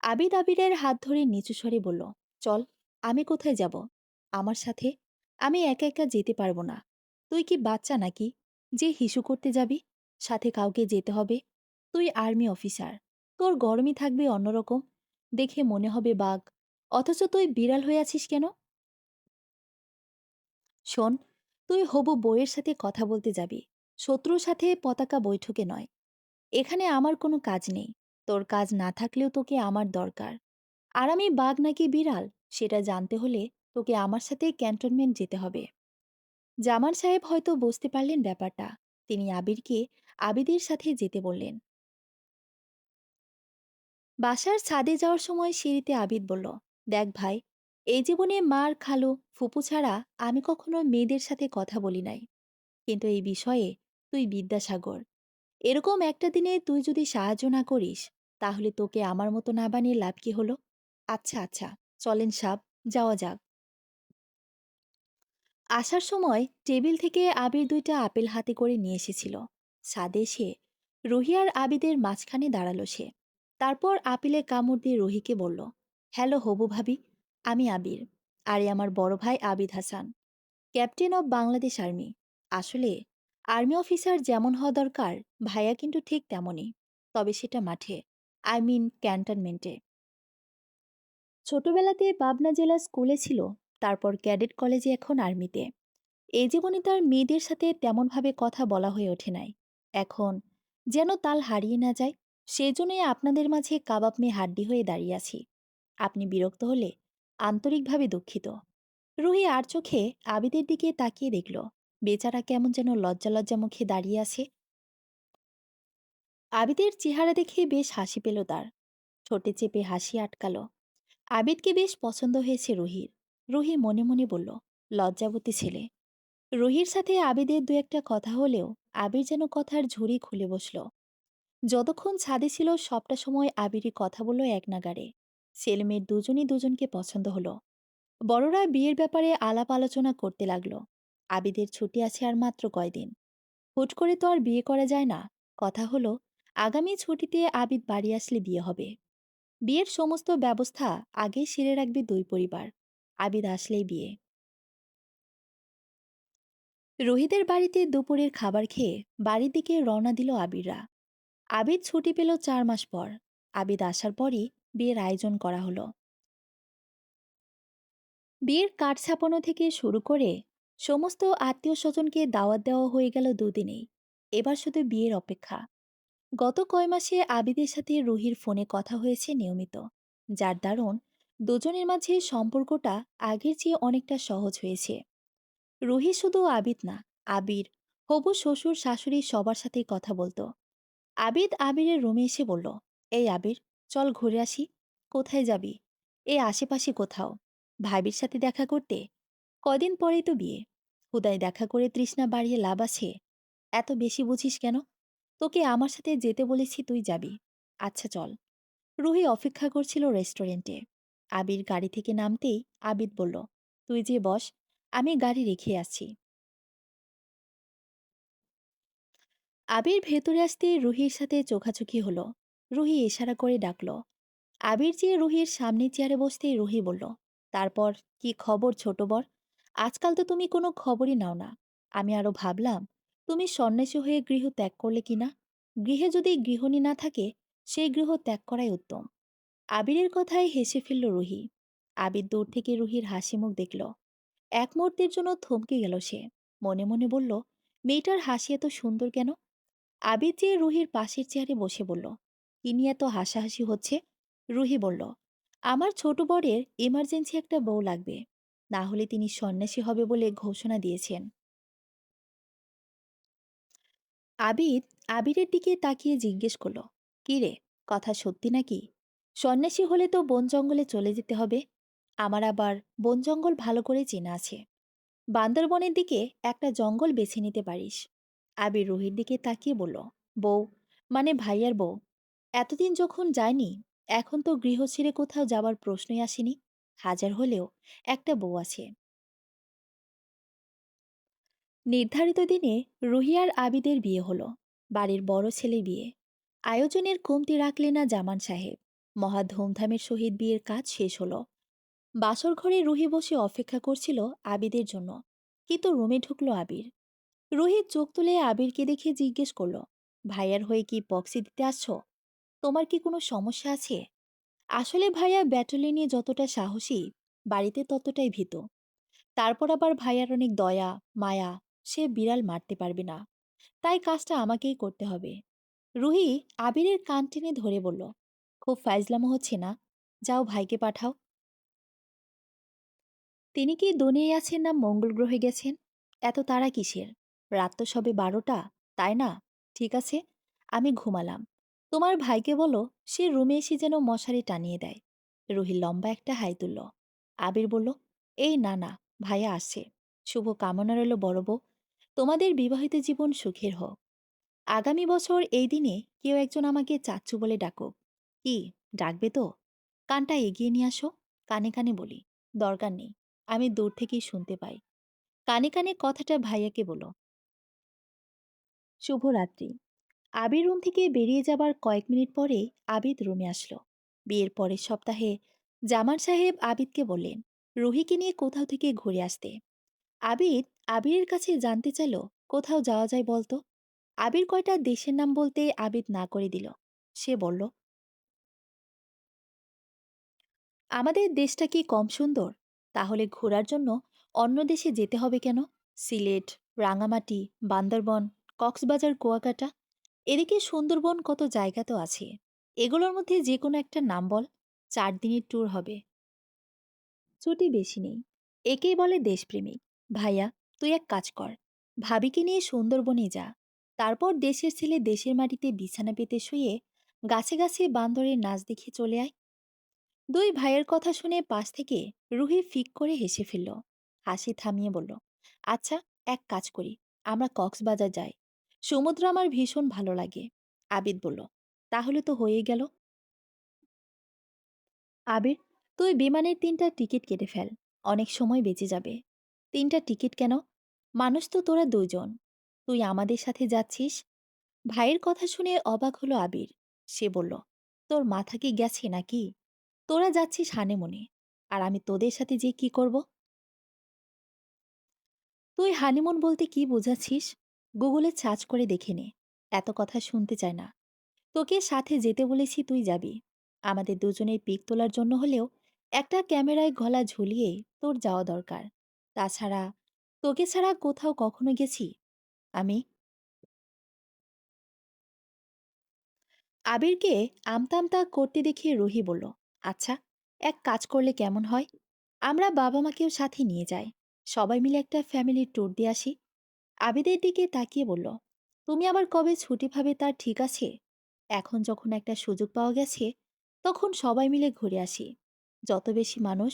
আবিদ আবিরের হাত ধরে নিচু স্বরে বলল, চল। আমি কোথায় যাব? আমার সাথে? আমি একা একা যেতে পারবো না। তুই কি বাচ্চা নাকি যে হিসু করতে যাবি? সাথে কাউকে যেতে হবে। তুই আর্মি অফিসার, তোর গরমই থাকবে অন্যরকম। দেখে মনে হবে বাঘ, অথচ তুই বিড়াল হয়ে আছিস কেন? শোন, তুই হবু বউয়ের সাথে কথা বলতে যাবি, শত্রুর সাথে পতাকা বৈঠকে নয়। এখানে আমার কোনো কাজ নেই। তোর কাজ না থাকলেও তোকে আমার দরকার। আর আমি বাঘ নাকি বিড়াল, সেটা জানতে হলে তোকে আমার সাথে ক্যান্টনমেন্ট যেতে হবে। জামান সাহেব হয়তো বুঝতে পারলেন ব্যাপারটা। তিনি আবিরকে আবিদের সাথে যেতে বললেন। বাসার ছাদে যাওয়ার সময় সিঁড়িতে আবিদ বলল, দেখ ভাই, এই জীবনে মার, খালু, ফুপু ছাড়া আমি কখনো মেয়েদের সাথে কথা বলি নাই। কিন্তু এই বিষয়ে তুই বিদ্যাসাগর। এরকম একটা দিনে তুই যদি সাহায্য না করিস, তাহলে তোকে আমার মতো না বানিয়ে লাভ কি হলো? আচ্ছা আচ্ছা, চলেন সাব, যাওয়া যাক। আসার সময় টেবিল থেকে আবির ২টা আপেল হাতে করে নিয়ে এসেছিল। ছাদে এসে রুহি আর আবিদের মাঝখানে দাঁড়ালো সে। তারপর আপেলে কামড় দিয়ে রুহিকে বলল, হ্যালো হবু ভাবি, আমি আবির। আরে আমার বড় ভাই Abid Hasan, captain of Bangladesh army. আসলে আর্মি অফিসার যেমন হওয়া দরকার, ভাইয়া কিন্তু ঠিক তেমনই। তবে সেটা মাঠে, আই মিন ক্যান্টনমেন্টে। ছোটবেলাতে পাবনা জেলা স্কুলে ছিল, তারপর ক্যাডেট কলেজে, এখন আর্মিতে। এই জীবনে তার মেয়েদের সাথে তেমনভাবে কথা বলা হয়ে ওঠে নাই। এখন যেন তাল হারিয়ে না যায়, সেজন্যই আপনাদের মাঝে কাবাব মেয়ে হাড্ডি হয়ে দাঁড়িয়ে আছি। আপনি বিরক্ত হলে আন্তরিকভাবে দুঃখিত। রুহি আর চোখে আবিদের দিকে তাকিয়ে দেখল, বেচারা কেমন যেন লজ্জা লজ্জা মুখে দাঁড়িয়ে আছে। আবিদের চেহারা দেখে বেশ হাসি পেল তার। ঠোঁটে চেপে হাসি আটকালো। আবিদকে বেশ পছন্দ হয়েছে রুহির। রুহি মনে মনে বলল, লজ্জাবতী ছেলে। রুহির সাথে আবিদের দু একটা কথা হলেও আবির যেন কথার ঝুড়ি খুলে বসল। যতক্ষণ ছাদে ছিল সবটা সময় আবিরই কথা বলল এক নাগাড়ে। ছেলেমেয়ের দুজনই দুজনকে পছন্দ হলো। বড়রা বিয়ের ব্যাপারে আলাপ আলোচনা করতে লাগলো। আবিদের ছুটি আছে আর মাত্র কয়দিন। হুট করে তো আর বিয়ে করা যায় না। কথা হলো, আগামী ছুটিতে আবিদ বাড়ি আসলে বিয়ে হবে। বিয়ের সমস্ত ব্যবস্থা আগেই সেরে রাখবে দুই পরিবার। আবিদ আসলেই বিয়ে। রোহিতের বাড়িতে দুপুরের খাবার খেয়ে বাড়ির দিকে রওনা দিল আবিররা। আবিদ ছুটি পেল ৪ মাস পর। আবিদ আসার পরই বিয়ের আয়োজন করা হলো। বিয়ের কার্ড ছাপানো থেকে শুরু করে সমস্ত আত্মীয় স্বজনকে দাওয়াত দেওয়া হয়ে গেল দুদিনেই। এবার শুধু বিয়ের অপেক্ষা। গত কয় মাসে আবিদের সাথে রুহির ফোনে কথা হয়েছে নিয়মিত, যার দারুণ দুজনের মাঝে সম্পর্কটা আগের চেয়ে অনেকটা সহজ হয়েছে। রুহি শুধু আবিদ না, আবির, হবু শ্বশুর শাশুড়ি সবার সাথেই কথা বলতো। আবিদ আবিরের রুমে এসে বলল, এই আবির, চল ঘুরে আসি। কোথায় যাবি? এই আশেপাশে কোথাও। ভাবির সাথে দেখা করতে? কদিন পরেই তো বিয়ে। হুদায় দেখা করে তৃষ্ণা বাড়িয়ে লাভ আছে? এত বেশি বুঝিস কেন? তোকে আমার সাথে যেতে বলেছি, তুই যাবি। আচ্ছা চল। রুহি অপেক্ষা করছিল রেস্টুরেন্টে। আবির গাড়ি থেকে নামতেই আবিদ বলল, তুই যে বস, আমি গাড়ি রেখে আসছি। আবির ভেতরে আসতে রুহির সাথে চোখাচোখি হলো। রুহি ইশারা করে ডাকল। আবির যে রুহির সামনের চেয়ারে বসতেই রুহি বলল, তারপর কি খবর ছোট বর? আজকাল তো তুমি কোনো খবরই নাও না। আমি আরো ভাবলাম তুমি সন্ন্যাসী হয়ে গৃহ ত্যাগ করলে কিনা। গৃহে যদি গৃহিণী না থাকে, সেই গৃহ ত্যাগ করাই উত্তম। আবিরের কথায় হেসে ফেলল রুহি। আবির দূর থেকে রুহির হাসি মুখ দেখল। এক মুহূর্তের জন্য থমকে গেল সে। মনে মনে বলল, মেয়েটার হাসি এত সুন্দর কেন? আবির চেয়ে রুহির পাশের চেয়ারে বসে বলল, কি নিয়ে এত হাসাহাসি হচ্ছে? রুহি বলল, আমার ছোট বরের এমার্জেন্সি একটা বউ লাগবে, না হলে তিনি সন্ন্যাসী হবে বলে ঘোষণা দিয়েছেন। আবিদ আবিরের দিকে তাকিয়ে জিজ্ঞেস করল, কি রে, কথা সত্যি নাকি? সন্ন্যাসী হলে তো বন জঙ্গলে চলে যেতে হবে। আমার আবার বন জঙ্গল ভালো করে চেনা আছে। বান্দরবনের দিকে একটা জঙ্গল বেছে নিতে পারিস। আবির রুহির দিকে তাকিয়ে বলল, বউ মানে ভাইয়ার বউ? এতদিন যখন যায়নি, এখন তো গৃহ ছেড়ে কোথাও যাবার প্রশ্নই আসেনি। হাজার হলেও একটা বউ আছে। নির্ধারিত দিনে রুহি আর আবিদের বিয়ে হলো। বাড়ির বড় ছেলে বিয়ে। আয়োজনের কমতি রাখলেন না জামান সাহেব। মহা ধুমধামের সহিত বিয়ের কাজ শেষ হলো। বাসর ঘরে রুহি বসে অপেক্ষা করছিল আবিদের জন্য। কিন্তু রুমে ঢুকলো আবির। রুহি চোখ তুলে আবিরকে দেখে জিজ্ঞেস করলো, ভাইয়ার হয়ে কি পক্সি দিতে আসছো? তোমার কি কোনো সমস্যা আছে? আসলে ভাইয়া ব্যাটালিয়নে যতটা সাহসী, বাড়িতে ততটাই ভীত। তারপর আবার ভাইয়ার অনেক দয়া, মায়া। সে বিড়াল মারতে পারবে না, তাই কাজটা আমাকেই করতে হবে। রুহি আবিরের কান টেনে ধরে বলল, খুব ফাইজলামো হচ্ছে না? যাও ভাইকে পাঠাও। তিনি কি দুনিয়ায় আছেন না মঙ্গল গ্রহে গেছেন? এত তাড়া কিসের? রাত তো সবে 12টা, তাই না? ঠিক আছে, আমি ঘুমালাম। তোমার ভাইকে বলো সে রুমে এসে যেন মশারি টানিয়ে দেয়। রুহি লম্বা একটা হাই তুলল। আবির বলল, এই না না, ভাইয়া আসছে। শুভ কামনা রইল বড় বউ। তোমাদের বিবাহিত জীবন সুখের হোক। আগামী বছর এই দিনে কেউ একজন আমাকে চাচ্চু বলে ডাকুক। কি, ডাকবে তো? কানটা এগিয়ে নিয়ে আসো। কানে কানে বলি। দরকার নেই, আমি দূর থেকেই শুনতে পাই। কানে কানে কথাটা ভাইয়াকে বলো। শুভরাত্রি। আবির রুম থেকে বেরিয়ে যাবার কয়েক মিনিট পরে আবিদ রুমে আসলো। বিয়ের পরের সপ্তাহে জামান সাহেব আবিদকে বললেন রুহিকে নিয়ে কোথাও থেকে ঘুরে আসতে। আবিদ আবিরের কাছে জানতে চাইল, কোথাও যাওয়া যায় বলতো। আবির কয়টা দেশের নাম বলতে আবিদ না করে দিল। সে বলল, আমাদের দেশটা কি কম সুন্দর? তাহলে ঘোরার জন্য অন্য দেশে যেতে হবে কেন? সিলেট, রাঙামাটি, বান্দরবন, কক্সবাজার, কুয়াকাটা, এদিকে সুন্দরবন, কত জায়গা তো আছে। এগুলোর মধ্যে যে কোনো একটা নাম বল। 4 দিনের ট্যুর হবে। ছুটি বেশি নেই। একেই বলে দেশপ্রেমিক। ভাইয়া, তুই এক কাজ কর, ভাবিকে নিয়ে সুন্দরবনে যা। তারপর দেশের ছেলে দেশের মাটিতে বিছানা পেতে শুয়ে গাছে গাছে বান্দরের নাচ দেখে চলে আয়। দুই ভাইয়ের কথা শুনে পাশ থেকে রুহি ফিক করে হেসে ফেলল। হাসি থামিয়ে বলল, আচ্ছা, এক কাজ করি, আমরা কক্সবাজার যাই। সমুদ্র আমার ভীষণ ভালো লাগে। আবিদ বলল, তাহলে তো হয়েই গেল। আবির, তুই বিমানের 3টা টিকিট কেটে ফেল। অনেক সময় বেঁচে যাবে। 3টা টিকিট কেন? মানুষ তো তোরা 2 জন। তুই আমাদের সাথে যাচ্ছিস। ভাইয়ের কথা শুনে অবাক হলো আবির। সে বলল, তোর মাথা কি গেছে নাকি? তোরা যাচ্ছিস হানিমুনে, আর আমি তোদের সাথে যে কি করব? তুই হানিমুন বলতে কি বোঝাচ্ছিস? গুগলে সার্চ করে দেখে নে। এত কথা শুনতে চায় না। তোকে সাথে যেতে বলেছি, তুই যাবি। আমাদের দুজনের পিক তোলার জন্য হলেও একটা ক্যামেরায় গলা ঝুলিয়ে তোর যাওয়া দরকার। তাছাড়া তোকে ছাড়া কোথাও কখনো গেছি আমি? আবিরকে আমতা আমতা করতে দেখে রুহি বলল, আচ্ছা, এক কাজ করলে কেমন হয়? আমরা বাবা মাকেও সাথে নিয়ে যাই, সবাই মিলে একটা ফ্যামিলি ট্যুর দিয়ে আসি। আবিদের দিকে তাকিয়ে বলল, তুমি আবার কবে ছুটি পাবে তার ঠিক আছে? এখন যখন একটা সুযোগ পাওয়া গেছে, তখন সবাই মিলে ঘুরে আসি। যত বেশি মানুষ,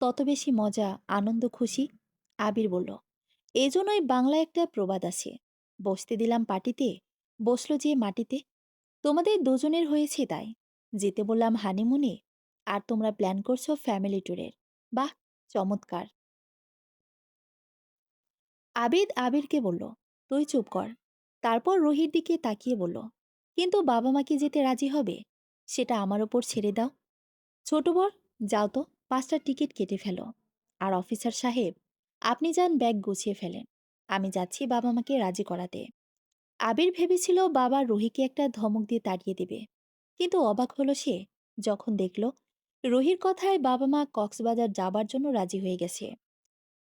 তত বেশি মজা, আনন্দ, খুশি। আবির বলল, এই জন্যই বাংলায় একটা প্রবাদ আছে, বসতে দিলাম পাটিতে, বসলো যে মাটিতে। তোমাদের দুজনের হয়েছে তাই। যেতে বললাম হানিমুনে, আর তোমরা প্ল্যান করছো ফ্যামিলি ট্যুরের। বাহ, চমৎকার। আবিদ আবিরকে বলল, তুই চুপ কর। তারপর রোহির দিকে তাকিয়ে বলল, কিন্তু বাবা মা কি যেতে রাজি হবে? সেটা আমার ওপর ছেড়ে দাও। ছোট বর, যাও তো, 5টা টিকিট কেটে ফেলো। আর অফিসার সাহেব, আপনি যান ব্যাগ গুছিয়ে ফেলেন। আমি যাচ্ছি বাবা মাকে রাজি করাতে। আবির ভেবেছিল বাবা রুহিকে একটা ধমক দিয়ে তাড়িয়ে দেবে, কিন্তু অবাক হলো সে যখন দেখল রুহির কথায় বাবা মা কক্সবাজার যাবার জন্য রাজি হয়ে গেছে।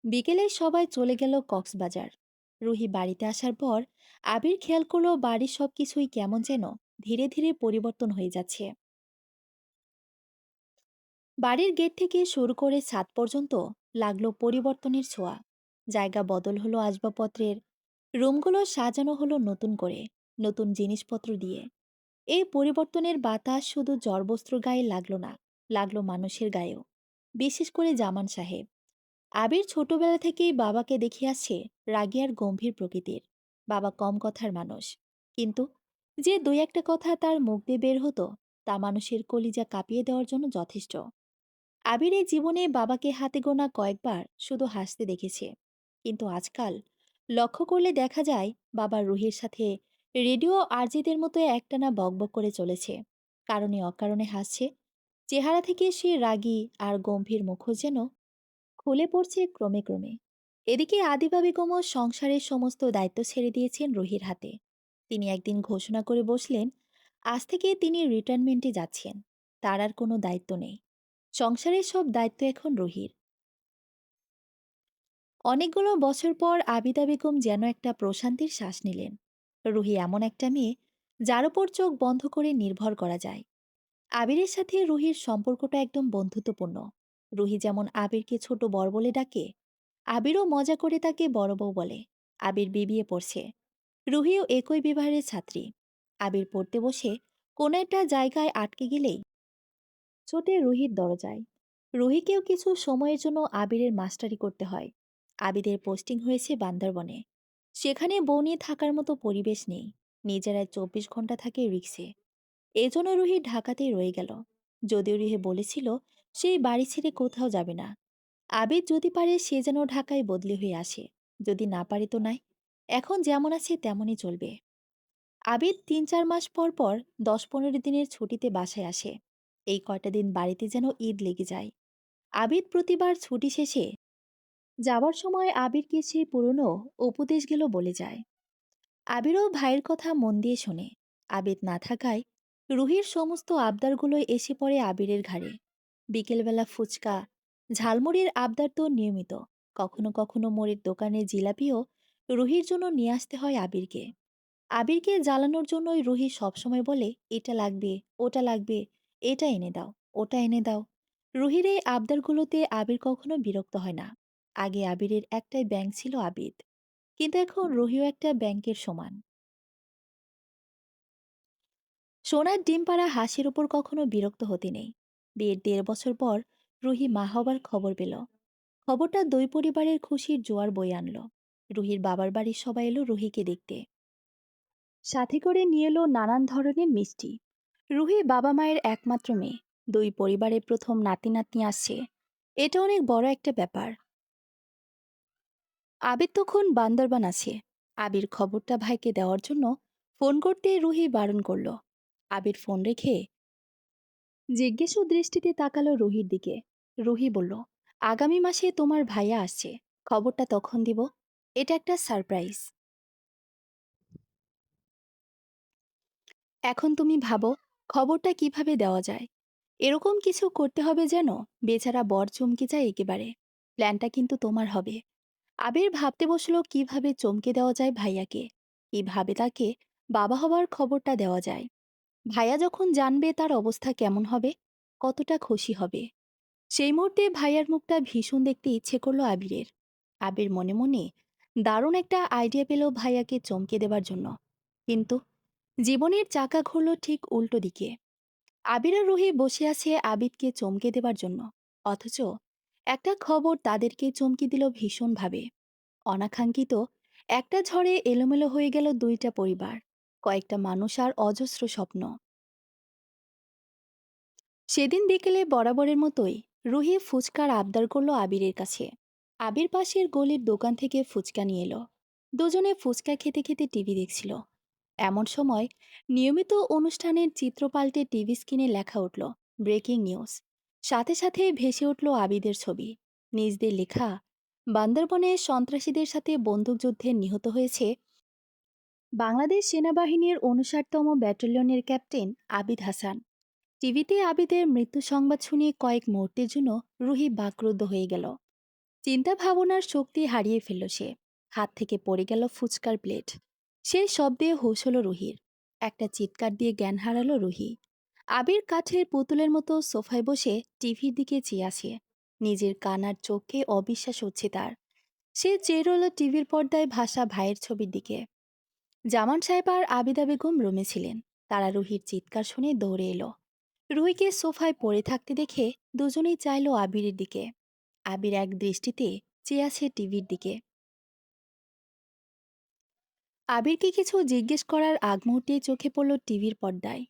বিকেলে সবাই চলে গেল কক্সবাজার। রুহি বাড়িতে আসার পর আবির খেয়াল করলো বাড়ির সবকিছুই কেমন যেন ধীরে ধীরে পরিবর্তন হয়ে যাচ্ছে। বাড়ির গেট থেকে শুরু করে ছাদ পর্যন্ত লাগলো পরিবর্তনের ছোঁয়া। জায়গা বদল হলো আসবাবপত্রের, রুমগুলো সাজানো হলো নতুন করে, নতুন জিনিসপত্র দিয়ে। এই পরিবর্তনের বাতাস শুধু জড়বস্ত্র গায়ে লাগলো না, লাগলো মানুষের গায়েও। বিশেষ করে জামান সাহেব। আবির ছোটবেলা থেকেই বাবাকে দেখে আসছে রাগী আর গম্ভীর প্রকৃতির। বাবা কম কথার মানুষ, কিন্তু যে দুই একটা কথা তার মুখ দিয়ে বের হতো, তা মানুষের কলিজা কাঁপিয়ে দেওয়ার জন্য যথেষ্ট। আবির এই জীবনে বাবাকে হাতে গোনা কয়েকবার শুধু হাসতে দেখেছে, কিন্তু আজকাল লক্ষ্য করলে দেখা যায় বাবা রুহির সাথে রেডিও আরজেদের মতো একটানা বকবক করে চলেছে। কারণে অকারণে হাসছে। চেহারা থেকে সে রাগী আর গম্ভীর মুখোশ যেন খুলে পড়ছে ক্রমে ক্রমে। এদিকে আদিবা বেগমও সংসারের সমস্ত দায়িত্ব ছেড়ে দিয়েছেন রুহির হাতে। তিনি একদিন ঘোষণা করে বসলেন, আজ থেকে তিনি রিটায়ারমেন্টে যাচ্ছেন। তার আর কোনো দায়িত্ব নেই। সংসারের সব দায়িত্ব এখন রুহির। অনেকগুলো বছর পর আবিদা বেগম যেন একটা প্রশান্তির শ্বাস নিলেন। রুহি এমন একটা মেয়ে যার উপর চোখ বন্ধ করে নির্ভর করা যায়। আবিরের সাথে রুহির সম্পর্কটা একদম বন্ধুত্বপূর্ণ। রুহি যেমন আবিরকে ছোট বর বলে ডাকে, আবিরও মজা করে তাকে বড় বউ বলে। আবির বিবিএ পড়ছে, রুহিও একই বিবাহের ছাত্রী। আবির পড়তে বসে কোনো একটা জায়গায় আটকে গেলেই ছোটে রুহির দরজায়। রুহিকেও কিছু সময়ের জন্য আবিরের মাস্টারি করতে হয়। আবিদের পোস্টিং হয়েছে বান্দরবনে। সেখানে বউ নিয়ে থাকার মতো পরিবেশ নেই। নিজেরাই 24 ঘন্টা থাকে রিক্সে। এজন্য রুহি ঢাকাতেই রয়ে গেল। যদিও রুহি বলেছিল সেই বাড়ি ছেড়ে কোথাও যাবে না। আবির যদি পারে সে যেন ঢাকায় বদলি হয়ে আসে, যদি না পারে তো নাই, এখন যেমন আছে তেমনই চলবে। আবির 3-4 মাস পর পর 10-15 দিনের ছুটিতে বাসায় আসে। এই কয়টা দিন বাড়িতে যেন ঈদ লেগে যায়। আবির প্রতিবার ছুটি শেষে যাবার সময় আবিরকে সেই পুরনো উপদেশগুলো বলে যায়। আবিরও ভাইয়ের কথা মন দিয়ে শোনে। আবির না থাকায় রুহির সমস্ত আবদারগুলো এসে পড়ে আবিরের ঘাড়ে। বিকেলবেলা ফুচকা, ঝালমুড়ির আবদার তো নিয়মিত। কখনো কখনো মোড়ের দোকানে জিলাপিও রুহির জন্য নিয়ে আসতে হয় আবিরকে। আবিরকে জ্বালানোর জন্যই রুহি সবসময় বলে, এটা লাগবে, ওটা লাগবে, এটা এনে দাও, ওটা এনে দাও। রুহির এই আবদারগুলোতে আবির কখনো বিরক্ত হয় না। আগে আবিরের একটাই ব্যাংক ছিল আবিদ, কিন্তু এখন রুহিও একটা ব্যাংকের সমান। সোনার ডিম পাড়া হাসির উপর কখনো বিরক্ত হতে নেই। বিয়ের 1.5 বছর পর রুহি মা হবার খবর পেল। খবরটা দুই পরিবারের খুশির জোয়ার বয়ে আনলো। রুহির বাবার বাড়ির সবাই এলো রুহিকে দেখতে। সাথে করে নিয়ে এলো নানান ধরনের মিষ্টি। রুহি বাবা মায়ের একমাত্র মেয়ে। দুই পরিবারে প্রথম নাতি নাতনি আসছে। এটা অনেক বড় একটা ব্যাপার। আবির তখন বান্দরবান আছে। আবির খবরটা ভাইকে দেওয়ার জন্য ফোন করতে রুহি বারণ করলো। আবির ফোন রেখে জিজ্ঞেসু দৃষ্টিতে তাকালো রুহির দিকে। রুহি বলল, আগামী মাসে তোমার ভাইয়া আসছে, খবরটা তখন দিব। এটা একটা সারপ্রাইজ। এখন তুমি ভাবো খবরটা কিভাবে দেওয়া যায়। এরকম কিছু করতে হবে যেন বেচারা বর চমকে যায় একেবারে। প্ল্যানটা কিন্তু তোমার হবে। আবির ভাবতে বসলো কিভাবে চমকে দেওয়া যায় ভাইয়াকে, কিভাবে তাকে বাবা হবার খবরটা দেওয়া যায়। ভাইয়া যখন জানবে তার অবস্থা কেমন হবে, কতটা খুশি হবে। সেই মুহূর্তে ভাইয়ার মুখটা ভীষণ দেখতে ইচ্ছে করলো আবিরের। আবির মনে মনে দারুণ একটা আইডিয়া পেল ভাইয়াকে চমকে দেবার জন্য। কিন্তু জীবনের চাকা ঘুরল ঠিক উল্টো দিকে। আবির আর রুহি বসে আছে আবিদকে চমকে দেবার জন্য, অথচ একটা খবর তাদেরকে চমকে দিল ভীষণভাবে। অনাকাঙ্ক্ষিত একটা ঝড়ে এলোমেলো হয়ে গেল দুইটা পরিবার, কয়েকটা মানুষ আর অজস্র স্বপ্ন। সেদিন বিকেলে বরাবরের মতোই রুহি ফুচকার আবদার করলো আবিরের কাছে। আবির পাশের গলির দোকান থেকে ফুচকা নিয়ে এলো। দুজনে ফুচকা খেতে খেতে টিভি দেখছিল। এমন সময় নিয়মিত অনুষ্ঠানের চিত্র পাল্টে টিভি স্ক্রিনে লেখা উঠল ব্রেকিং নিউজ। সাথে সাথে ভেসে উঠল আবিদের ছবি, নিজদের লেখা। বান্দরবনে সন্ত্রাসীদের সাথে বন্দুকযুদ্ধে নিহত হয়েছে বাংলাদেশ সেনাবাহিনীর ৫৯তম ব্যাটালিয়নের ক্যাপ্টেন আবিদ হাসান। টিভিতে আবিদের মৃত্যু সংবাদ শুনে কয়েক মুহূর্তের জন্য রুহি বাকরুদ্ধ হয়ে গেল। চিন্তা ভাবনার শক্তি হারিয়ে ফেলল সে। হাত থেকে পড়ে গেল ফুচকার প্লেট। সেই শব্দে হুঁশ হলো রুহির। একটা চিৎকার দিয়ে জ্ঞান হারালো রুহি। আবির কাঠের পুতুলের মতো সোফায় বসে টিভির দিকে চেয়ে আছে। নিজের কান আর চোখে অবিশ্বাস হচ্ছে তার। সে চেয়ে রইল টিভির পর্দায় ভাসা ভাইয়ের ছবির দিকে। জামান সাহেব আর আবিদা বেগম রুমে ছিলেন। তারা রুহির চিৎকার শুনে দৌড়ে এলো। রুহিকে সোফায় পড়ে থাকতে দেখে দুজনেই চাইলো আবিরের দিকে। আবির এক দৃষ্টিতে চেয়ে আছে টিভির দিকে। আবিরকে কিছু জিজ্ঞেস করার আগ মুহূর্তেই চোখে পড়ল টিভির পর্দায়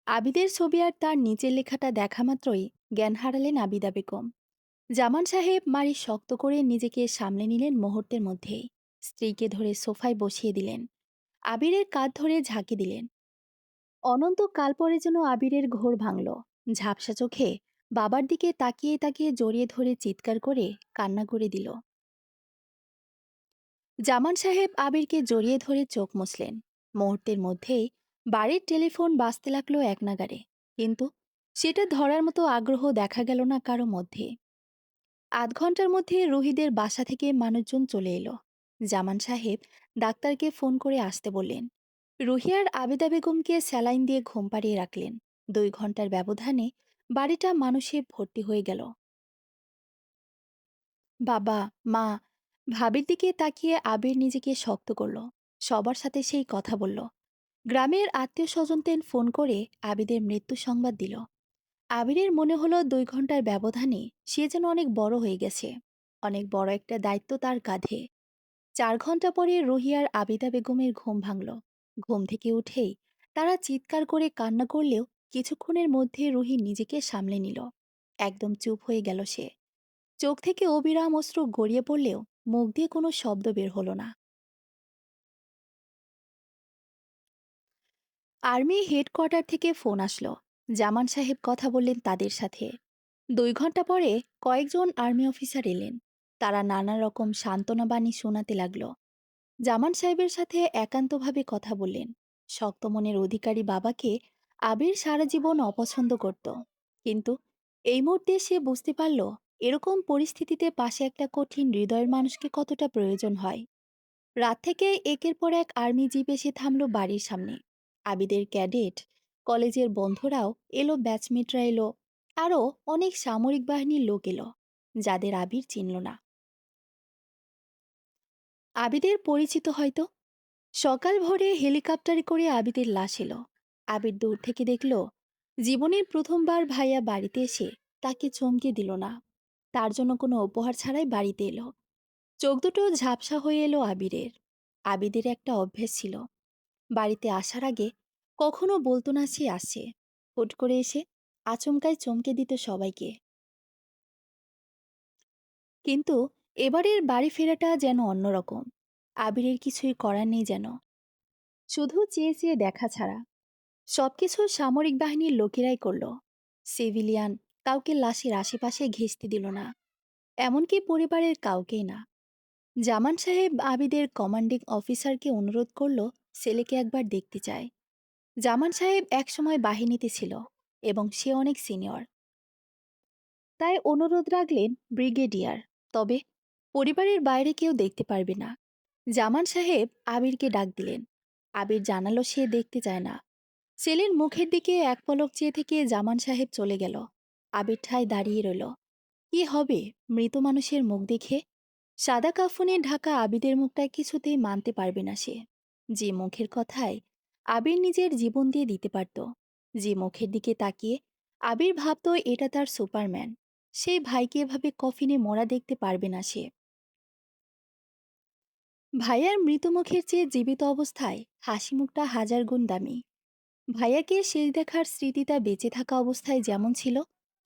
আবিদের ছবি, আর তার নিচের লেখাটা দেখা মাত্রই জ্ঞান হারালেন আবিদা বেগম। জামান সাহেব মারি শক্ত করে নিজেকে সামলে নিলেন মুহূর্তের মধ্যেই। স্ত্রীকে ধরে সোফায় বসিয়ে দিলেন। আবিরের কাঁধ ধরে ঝাঁকি দিলেন। অনন্তকাল পরে যেন আবিরের ঘোর ভাঙল। ঝাপসা চোখে বাবার দিকে তাকিয়ে তাকিয়ে জড়িয়ে ধরে চিৎকার করে কান্না করে দিল। জামান সাহেব আবিরকে জড়িয়ে ধরে চোখ মুছলেন। মুহূর্তের মধ্যেই বাড়ির টেলিফোন বাজতে লাগলো একনাগাড়ে। কিন্তু সেটা ধরার মতো আগ্রহ দেখা গেল না কারো মধ্যে। আধ ঘন্টার মধ্যে রুহিদের বাসা থেকে মানুষজন চলে এলো। জামান সাহেব ডাক্তারকে ফোন করে আসতে বললেন। রুহি আর আবেদা বেগমকে স্যালাইন দিয়ে ঘুম পাড়িয়ে রাখলেন। ২ ঘন্টার ব্যবধানে বাড়িটা মানুষে ভর্তি হয়ে গেল। বাবা, মা, ভাবির দিকে তাকিয়ে আবির নিজেকে শক্ত করল। সবার সাথে সেই কথা বলল। গ্রামের আত্মীয় স্বজনদের ফোন করে আবিদের মৃত্যু সংবাদ দিল। আবিরের মনে হলো ২ ঘন্টার ব্যবধানে সে যেন অনেক বড় হয়ে গেছে। অনেক বড় একটা দায়িত্ব তার কাঁধে। ৪ ঘন্টা পরে রুহি আর আবিদা বেগমের ঘুম ভাঙল। ঘুম থেকে উঠেই তারা চিৎকার করে কান্না করলেও কিছুক্ষণের মধ্যে রুহি নিজেকে সামলে নিল। একদম চুপ হয়ে গেল সে। চোখ থেকে অবিরাম অশ্রু গড়িয়ে পড়লেও মুখ দিয়ে কোনো শব্দ বের হলো না। আর্মি হেডকোয়ার্টার থেকে ফোন আসলো। জামান সাহেব কথা বললেন তাদের সাথে। ২ ঘন্টা পরে কয়েকজন আর্মি অফিসার এলেন। তারা নানা রকম সান্ত্বনা বাণী শোনাতে লাগলো। জামান সাহেবের সাথে একান্তভাবে কথা বললেন। শক্ত মনের অধিকারী বাবাকে আবির সারা জীবন অপছন্দ করত। কিন্তু এই মুহূর্তে সে বুঝতে পারল এরকম পরিস্থিতিতে পাশে একটা কঠিন হৃদয়ের মানুষকে কতটা প্রয়োজন হয়। রাত থেকে একের পর এক আর্মি জিপ এসে থামল বাড়ির সামনে। আবিদের ক্যাডেট, কলেজের বন্ধুরাও এলো, ব্যাচমেটরা এলো, আরও অনেক সামরিক বাহিনীর লোক এলো, যাদের আবির চিনল না। আবিদের পরিচিত হয়তো। সকাল ভোরে হেলিকপ্টারে করে আবিদের লাশ এলো। আবির দূর থেকে দেখল জীবনের প্রথমবার ভাইয়া বাড়িতে এসে তাকে চমকে দিল না। তার জন্য কোনো উপহার ছাড়াই বাড়িতে এলো। চোখ দুটো ঝাপসা হয়ে এলো আবিরের। আবিদের একটা অভ্যেস ছিল, বাড়িতে আসার আগে কখনো বলতো না সে আসে। হুট করে এসে আচমকায় চমকে দিত সবাইকে। কিন্তু এবারের বাড়ি ফেরাটা যেন অন্যরকম। আবিরের কিছুই করার নেই যেন, শুধু চেয়ে চেয়ে দেখা ছাড়া। সবকিছু সামরিক বাহিনীর লোকেরাই করল। সিভিলিয়ান কাউকে লাশের আশেপাশে ঘেঁষতে দিল না, এমনকি পরিবারের কাউকেই না। জামান সাহেব আবিদের কমান্ডিং অফিসারকে অনুরোধ করল ছেলেকে একবার দেখতে চায়। জামান সাহেব একসময় বাহিনীতে ছিল এবং সে অনেক সিনিয়র। তাই অনুরোধ রাখলেন ব্রিগেডিয়ার। তবে পরিবারের বাইরে কেউ দেখতে পারবে না। জামান সাহেব আবিরকে ডাক দিলেন। আবির জানালো সে দেখতে চায় না। ছেলের মুখের দিকে এক পলক চেয়ে থেকে জামান সাহেব চলে গেল। আবির ঠায় দাঁড়িয়ে রইল। কি হবে মৃত মানুষের মুখ দেখে? সাদা কাফনে ঢাকা আবিদের মুখটা কিছুতেই মানতে পারবে না সে। যে মুখের কথায় আবির নিজের জীবন দিয়ে দিতে পারত, যে মুখের দিকে তাকিয়ে আবির ভাবত এটা তার সুপারম্যান, সেই ভাইকে এভাবে কফিনে মরা দেখতে পারবে না সে। ভাইয়ার মৃত মুখের চেয়ে জীবিত অবস্থায় হাসি মুখটা হাজার গুণ দামি। ভাইয়াকে শেষ দেখার স্মৃতিটা বেঁচে থাকা অবস্থায় যেমন ছিল,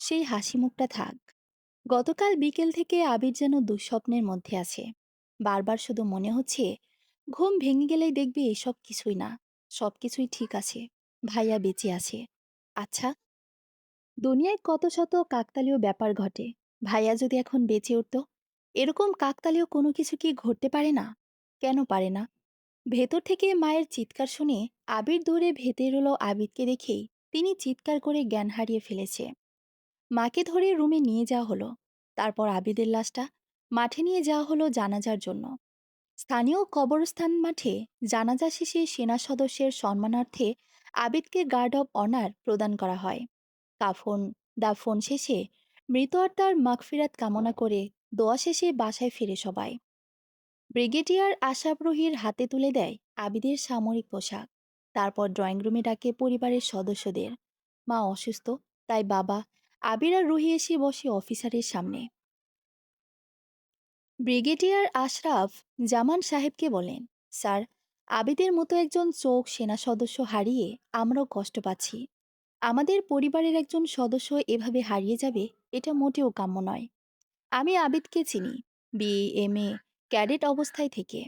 সেই হাসি মুখটা থাক। গতকাল বিকেল থেকে আবির যেন দুঃস্বপ্নের মধ্যে আছে। বারবার শুধু মনে হচ্ছে ঘুম ভেঙে গেলেই দেখবে এসব কিছুই না, সবকিছুই ঠিক আছে। ভাইয়া বেঁচে আছে। আচ্ছা, দুনিয়ায় কত শত কাকতালীয় ব্যাপার ঘটে। ভাইয়া যদি এখন বেঁচে উঠত, এরকম কাকতালীয় কোনো কিছু কি ঘটতে পারে না? কেন পারে না? ভেতর থেকে মায়ের চিৎকার শুনে আবির দৌড়ে ভেতরে এলো। আবিদকে দেখেই তিনি চিৎকার করে জ্ঞান হারিয়ে ফেলেছে। মাকে ধরে রুমে নিয়ে যাওয়া হলো। তারপর আবিদের লাশটা মাঠে নিয়ে যাওয়া হলো জানাজার জন্য। স্থানীয় কবরস্থান মাঠে জানাজা শেষে সেনা সদস্যের সম্মানার্থে আবিদকে গার্ড অব অনার প্রদান করা হয়। কাফন দাফন শেষে মৃত আত্মার মাগফিরাত কামনা করে দোয়া শেষে বাসায় ফিরে সবাই। ব্রিগেডিয়ার আশাপ্রহির হাতে তুলে দেয় আবিদের সামরিক পোশাক। তারপর ড্রয়িং রুমে ডাকে পরিবারের সদস্যদের। মা অসুস্থ, তাই বাবা, আবির আর রুহি এসে বসে অফিসারের সামনে। ব্রিগেডিয়ার আশরাফ জামান সাহেবকে বলেন, স্যার, আবিদের মতো একজন চোখ সেনা সদস্য হারিয়ে আমরাও কষ্ট পাচ্ছি। আমাদের পরিবারের একজন সদস্য এভাবে হারিয়ে যাবে, এটা মোটেও কাম্য নয়। আমি আবিদকে চিনি, BA MA ক্যাডেট অবস্থায় থেকে।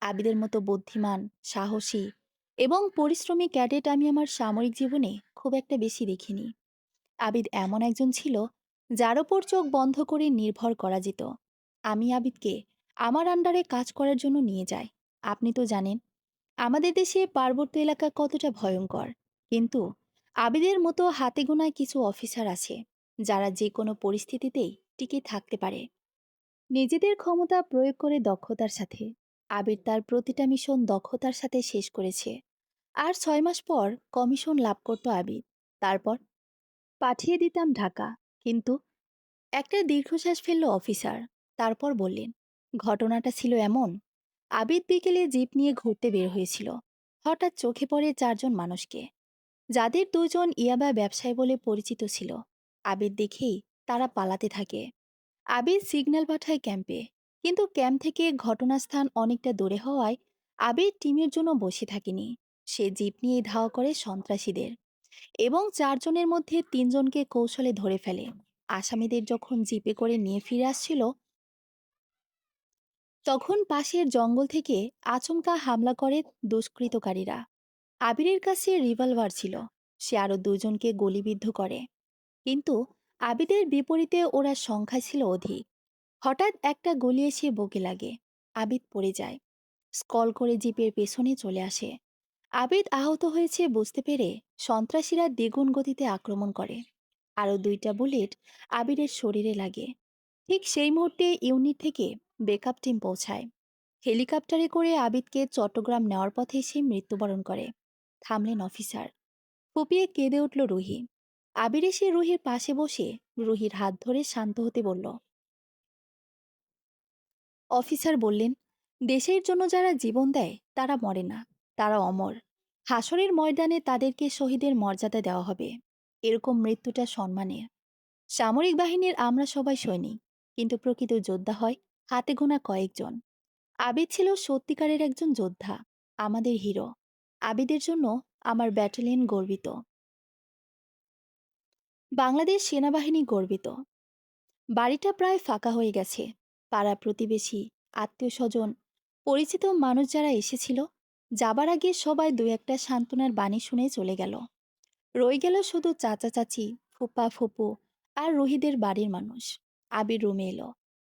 আবিদের মতো বুদ্ধিমান, সাহসী এবং পরিশ্রমী ক্যাডেট আমি আমার সামরিক জীবনে খুব একটা বেশি দেখিনি। আবিদ এমন একজন ছিল যার ওপর চোখ বন্ধ করে নির্ভর করা যেত। আমি আবিদকে আমার আন্ডারে কাজ করার জন্য নিয়ে যাই। আপনি তো জানেন আমাদের দেশে পার্বত্য এলাকা কতটা ভয়ঙ্কর। কিন্তু আবিদের মতো হাতে গোনা কিছু অফিসার আছে যারা যে কোনো পরিস্থিতিতেই টিকে থাকতে পারে, নিজেদের ক্ষমতা প্রয়োগ করে দক্ষতার সাথে। আবির তার প্রতিটা মিশন দক্ষতার সাথে শেষ করেছে। আর 6 মাস পর কমিশন লাভ করত আবিদ। তারপর পাঠিয়ে দিতাম ঢাকা। কিন্তু একটা দীর্ঘশ্বাস ফেলল অফিসার। তারপর বললেন, ঘটনাটা ছিল এমন। আবিদ বিকেলে জিপ নিয়ে ঘুরতে বের হয়েছিল। হঠাৎ চোখে পড়ে 4 জন মানুষকে, যাদের 2 জন ইয়াবা ব্যবসায়ী বলে পরিচিত ছিল। আবিদ দেখেই তারা পালাতে থাকে। আবিদ সিগন্যাল পাঠায় ক্যাম্পে, কিন্তু ক্যাম্প থেকে ঘটনাস্থান অনেকটা দূরে হওয়ায় আবিদ টিমের জন্য বসে থাকেনি। সে জিপ নিয়ে ধাওয়া করে সন্ত্রাসীদের এবং 4 জনের মধ্যে 3 জনকে কৌশলে ধরে ফেলে। আসামিদের যখন জিপে করে নিয়ে ফিরে আসছিল, তখন পাশের জঙ্গল থেকে আচমকা হামলা করে দুষ্কৃতকারীরা। আবিরের কাছে রিভলভার ছিল। সে আরো 2 জনকে গুলিবিদ্ধ করে। কিন্তু আবিদের বিপরীতে ওরা সংখ্যায় ছিল অধিক। হঠাৎ একটা গুলি এসে বুকে লাগে। আবিদ পড়ে যায়। স্কল করে জিপের পেছনে চলে আসে। আবিদ আহত হয়েছে বুঝতে পেরে সন্ত্রাসীরা দ্বিগুণ গতিতে আক্রমণ করে। আরও 2টা বুলেট আবিরের শরীরে লাগে। ঠিক সেই মুহূর্তে ইউনিট থেকে বেকআপ টিম পৌঁছায়। হেলিকপ্টারে করে আবিদকে চট্টগ্রাম নেওয়ার পথে সে মৃত্যুবরণ করে। থামলেন অফিসার। ফুপিয়ে কেঁদে উঠল রুহি। আবির এসে রুহির পাশে বসে রুহির হাত ধরে শান্ত হতে বলল। অফিসার বললেন, দেশের জন্য যারা জীবন দেয় তারা মরে না, তারা অমর। হাসরের ময়দানে তাদেরকে শহীদের মর্যাদা দেওয়া হবে। এরকম মৃত্যুটা সম্মানের। সামরিক বাহিনীর আমরা সবাই সৈনিক, কিন্তু প্রকৃত যোদ্ধা হয় হাতে গোনা কয়েকজন। আবিদ ছিল সত্যিকারের একজন যোদ্ধা, আমাদের হিরো। আবিদের জন্য আমার ব্যাটালিয়ন গর্বিত, বাংলাদেশ সেনাবাহিনী গর্বিত। বাড়িটা প্রায় ফাঁকা হয়ে গেছে। পাড়া প্রতিবেশী, আত্মীয় স্বজন, পরিচিত মানুষ যারা এসেছিল, যাবার আগে সবাই 2-একটা সান্ত্বনার বাণী শুনে চলে গেল। রয়ে গেল শুধু চাচা চাচি, ফুপা ফুপু আর রুহিদের বাড়ির মানুষ। আবির রুমে এলো।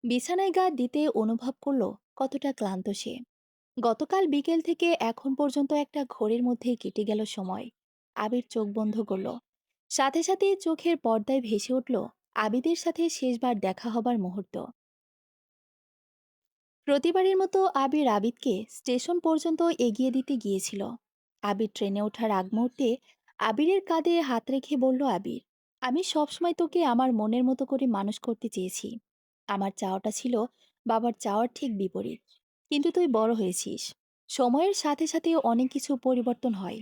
বিছানায় গা দিতে অনুভব করলো কতটা ক্লান্ত সে। গতকাল বিকেল থেকে এখন পর্যন্ত একটা ঘোরের মধ্যে কেটে গেল সময়। আবির চোখ বন্ধ করলো। সাথে সাথে চোখের পর্দায় ভেসে উঠল আবিদের সাথে শেষবার দেখা হবার মুহূর্ত। প্রতিবারের মতো আবির আবিদকে স্টেশন পর্যন্ত এগিয়ে দিতে গিয়েছিল। আবির ট্রেনে ওঠার আগ মুহূর্তে আবিরের কাঁধে হাত রেখে বলল আবির, আমি সবসময় তোকে আমার মনের মতো করে মানুষ করতে চেয়েছি। আমার চাওয়াটা ছিল বাবার চাওয়ার ঠিক বিপরীত। কিন্তু তুই বড় হয়েছিস, সময়ের সাথে সাথে অনেক কিছু পরিবর্তন হয়।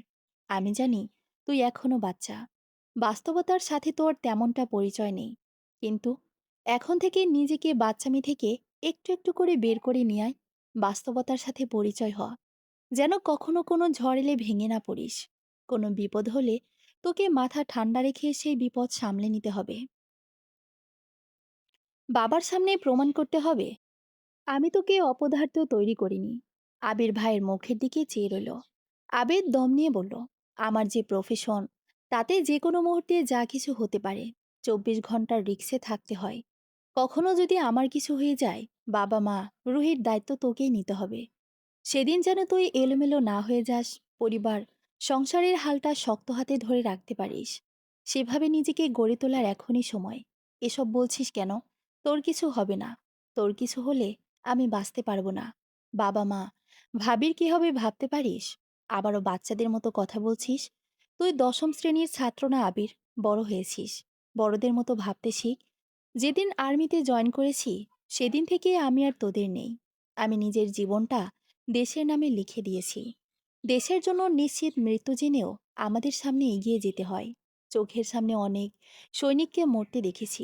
আমি জানি তুই এখনো বাচ্চা, বাস্তবতার সাথে তোর তেমনটা পরিচয় নেই। কিন্তু এখন থেকে নিজেকে বাচ্চামি থেকে একটু একটু করে বের করে নিয়ে আয়, বাস্তবতার সাথে পরিচয় হ। যেন কখনো কোনো ঝড় এলে ভেঙে না পড়িস। কোনো বিপদ হলে তোকে মাথা ঠান্ডা রেখে সেই বিপদ সামলে নিতে হবে। বাবার সামনে প্রমাণ করতে হবে আমি তোকে অপদার্থ তৈরি করিনি। আবির ভাইয়ের মুখের দিকে চেয়ে রইল। আবির দম নিয়ে বলল, আমার যে প্রফেশন, তাতে যে কোনো মুহূর্তে যা কিছু হতে পারে। 24 ঘন্টার রিক্সে থাকতে হয়। কখনো যদি আমার কিছু হয়ে যায়, বাবা মা, রুহির দায়িত্ব তোকেই নিতে হবে। সেদিন যেন তুই এলোমেলো না হয়ে যাস, পরিবার, সংসারের হালটা শক্ত হাতে ধরে রাখতে পারিস। সেভাবে নিজেকে গড়ে তোলার এখনই সময়। এসব বলছিস কেন? তোর কিছু হবে না। তোর কিছু হলে আমি বাঁচতে পারবো না। বাবা মা, ভাবির কি হবে ভাবতে পারিস? আবারও বাচ্চাদের মতো কথা বলছিস। তুই 10ম শ্রেণীর ছাত্র না আবির, বড় হয়েছিস। বড়দের মতো ভাবতে শিখ। যেদিন আর্মিতে জয়েন করেছি, সেদিন থেকে আমি আর তোদের নেই। আমি নিজের জীবনটা দেশের নামে লিখে দিয়েছি। দেশের জন্য নিশ্চিত মৃত্যু জেনেও আমাদের সামনে এগিয়ে যেতে হয়। চোখের সামনে অনেক সৈনিককে মরতে দেখেছি।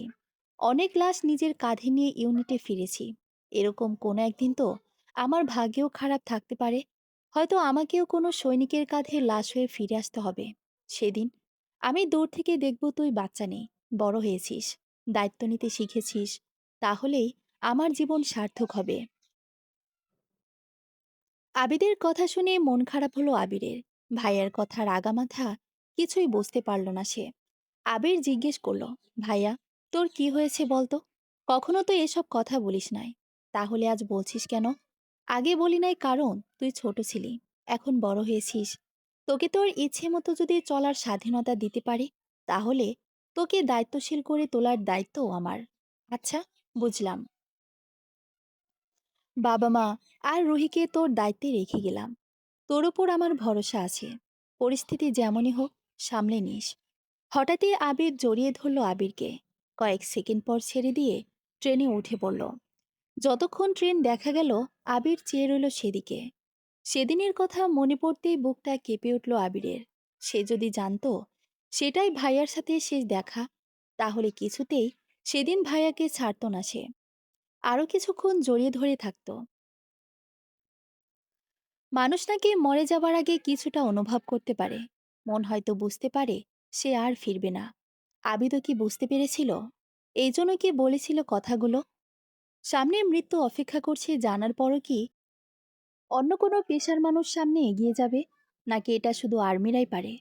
অনেক লাশ নিজের কাঁধে নিয়ে ইউনিটে ফিরেছি। এরকম কোনো একদিন তো আমার ভাগ্যেও খারাপ থাকতে পারে। হয়তো আমাকেও কোনো সৈনিকের কাঁধে লাশ হয়ে ফিরে আসতে হবে। সেদিন আমি দূর থেকে দেখব তুই বাচ্চা নেই, বড় হয়েছিস, দায়িত্ব নিতে শিখেছিস। তাহলেই আমার জীবন সার্থক হবে। আবিদের কথা শুনে মন খারাপ হলো আবিরের। ভাইয়ার কথার আগামাথা কিছুই বুঝতে পারল না সে। আবির জিজ্ঞেস করলো, ভাইয়া, তোর কি হয়েছে বলতো? কখনো তো এসব কথা বলিস নাই, তাহলে আজ বলছিস কেন? আগে বলি নাই কারণ তুই ছোট ছিলি, এখন বড় হয়েছিস। তোকে তোর ইচ্ছে মতো যদি চলার স্বাধীনতা দিতে পারি, তাহলে তোকে দায়িত্বশীল করে তোলার দায়িত্বও আমার। আচ্ছা, বুঝলাম। বাবা মা আর রুহিকে তোর দায়িত্বে রেখে গেলাম। তোর উপর আমার ভরসা আছে। পরিস্থিতি যেমনই হোক, সামলে নিস। হঠাৎই আবির জড়িয়ে ধরল আবিরকে। কয়েক সেকেন্ড পর ছেড়ে দিয়ে ট্রেনে উঠে পড়ল। যতক্ষণ ট্রেন দেখা গেল, আবির চেয়ে রইল সেদিকে। সেদিনের কথা মনে পড়তেই বুকটা কেঁপে উঠল আবিরের। সে যদি জানতো সেটাই ভাইয়ার সাথে শেষ দেখা, তাহলে কিছুতেই সেদিন ভাইয়াকে ছাড়ত না সে। আরো কিছুক্ষণ জড়িয়ে ধরে থাকতো। মানুষ নাকি মরে যাবার আগে কিছুটা অনুভব করতে পারে। মন হয়তো বুঝতে পারে সে আর ফিরবে না। আবিদও কি বুঝতে পেরেছিল? এই জন্য কি বলেছিল কথাগুলো? সামনে মৃত্যু অপেক্ষা করছে জানার পরও কি অন্য কোনো পেশার মানুষ সামনে এগিয়ে যাবে? নাকি এটা শুধু আর্মিরাই পারে?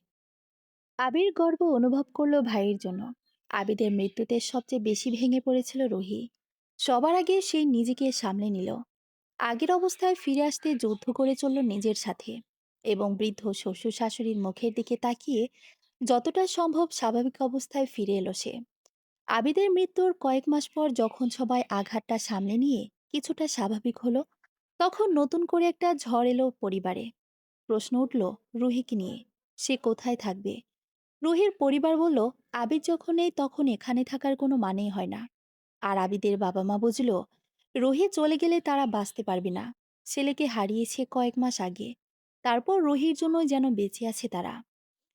আবির গর্ব অনুভব করলো ভাইয়ের জন্য। আবিদের মৃত্যুতে সবচেয়ে বেশি ভেঙে পড়েছিল রুহি। সবার আগে সেই নিজেকে সামলে নিল। আগের অবস্থায় ফিরে আসতে যুদ্ধ করে চলল নিজের সাথে। এবং বৃদ্ধ শ্বশুর শাশুড়ির মুখের দিকে তাকিয়ে যতটা সম্ভব স্বাভাবিক অবস্থায় ফিরে এলো সে। আবিদের মৃত্যুর কয়েক মাস পর যখন সবাই আঘাতটা সামলে নিয়ে কিছুটা স্বাভাবিক হলো, তখন নতুন করে একটা ঝড় এলো পরিবারে। প্রশ্ন উঠল রুহিকে নিয়ে, সে কোথায় থাকবে? রুহির পরিবার বলল, আবিদ যখন নেই তখন এখানে থাকার কোনো মানেই হয় না। আর আবিদের বাবা মা বুঝল, রুহি চলে গেলে তারা বাঁচতে পারবে না। ছেলেকে হারিয়েছে কয়েক মাস আগে, তারপর রুহির জন্য যেন বেঁচে আছে তারা।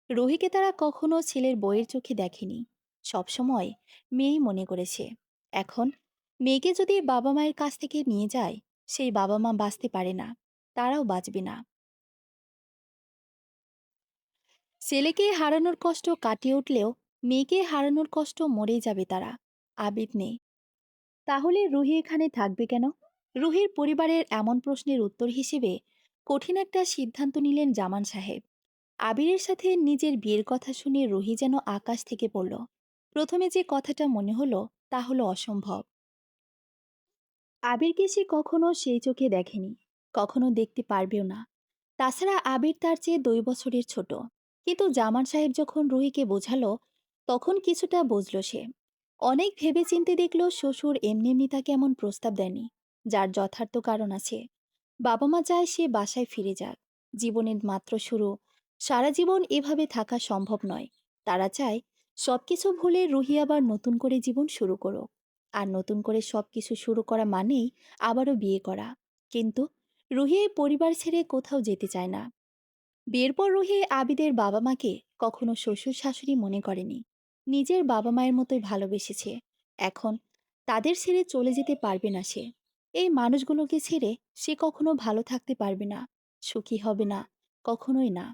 রুহিকে তারা কখনো ছেলের বইয়ের চোখে দেখেনি, সবসময় মেয়েই মনে করেছে। এখন মেয়েকে যদি বাবা মায়ের কাছ থেকে নিয়ে যায়, সেই বাবা মা বাঁচতে পারে না, তারাও বাঁচবে না। ছেলেকে হারানোর কষ্ট কাটিয়ে উঠলেও মেয়েকে হারানোর কষ্ট মরেই যাবে তারা। আবিদ নেই, তাহলে রুহি এখানে থাকবে কেন? রুহির পরিবারের এমন প্রশ্নের উত্তর হিসেবে কঠিন একটা সিদ্ধান্ত নিলেন জামান সাহেব। আবিরের সাথে নিজের বিয়ের কথা শুনে রুহি যেন আকাশ থেকে পড়ল। প্রথমে যে কথাটা মনে হলো তা হলো অসম্ভব। আবিরকে সে কখনো সেই চোখে দেখেনি, কখনো দেখতে পারবেও না। তাছাড়া আবির তার চেয়ে 2 বছরের ছোট। কিন্তু জামান সাহেব যখন রুহিকে বোঝালো, তখন কিছুটা বুঝল সে। অনেক ভেবেচিন্তে দেখল শ্বশুর এমনি এমনি তাকে এমন প্রস্তাব দেয়নি, যার যথার্থ কারণ আছে। বাবা মা চায় সে বাসায় ফিরে যাক, জীবনের মাত্র শুরু, সারা জীবন এভাবে থাকা সম্ভব নয়। তারা চায় সবকিছু ভুলে রুহি আবার নতুন করে জীবন শুরু করুক। আর নতুন করে সবকিছু শুরু করা মানেই আবারও বিয়ে করা। কিন্তু রুহি এই পরিবার ছেড়ে কোথাও যেতে চায় না। বিয়ের পর রুহি আবিদের বাবা মাকে কখনো শ্বশুর শাশুড়ি মনে করেনি, নিজের বাবা মায়ের মতোই ভালোবেসেছে। এখন তাদের ছেড়ে চলে যেতে পারবে না সে। এই মানুষগুলোকে ছেড়ে সে কখনো ভালো থাকতে পারবে না, সুখী হবে না, কখনোই না।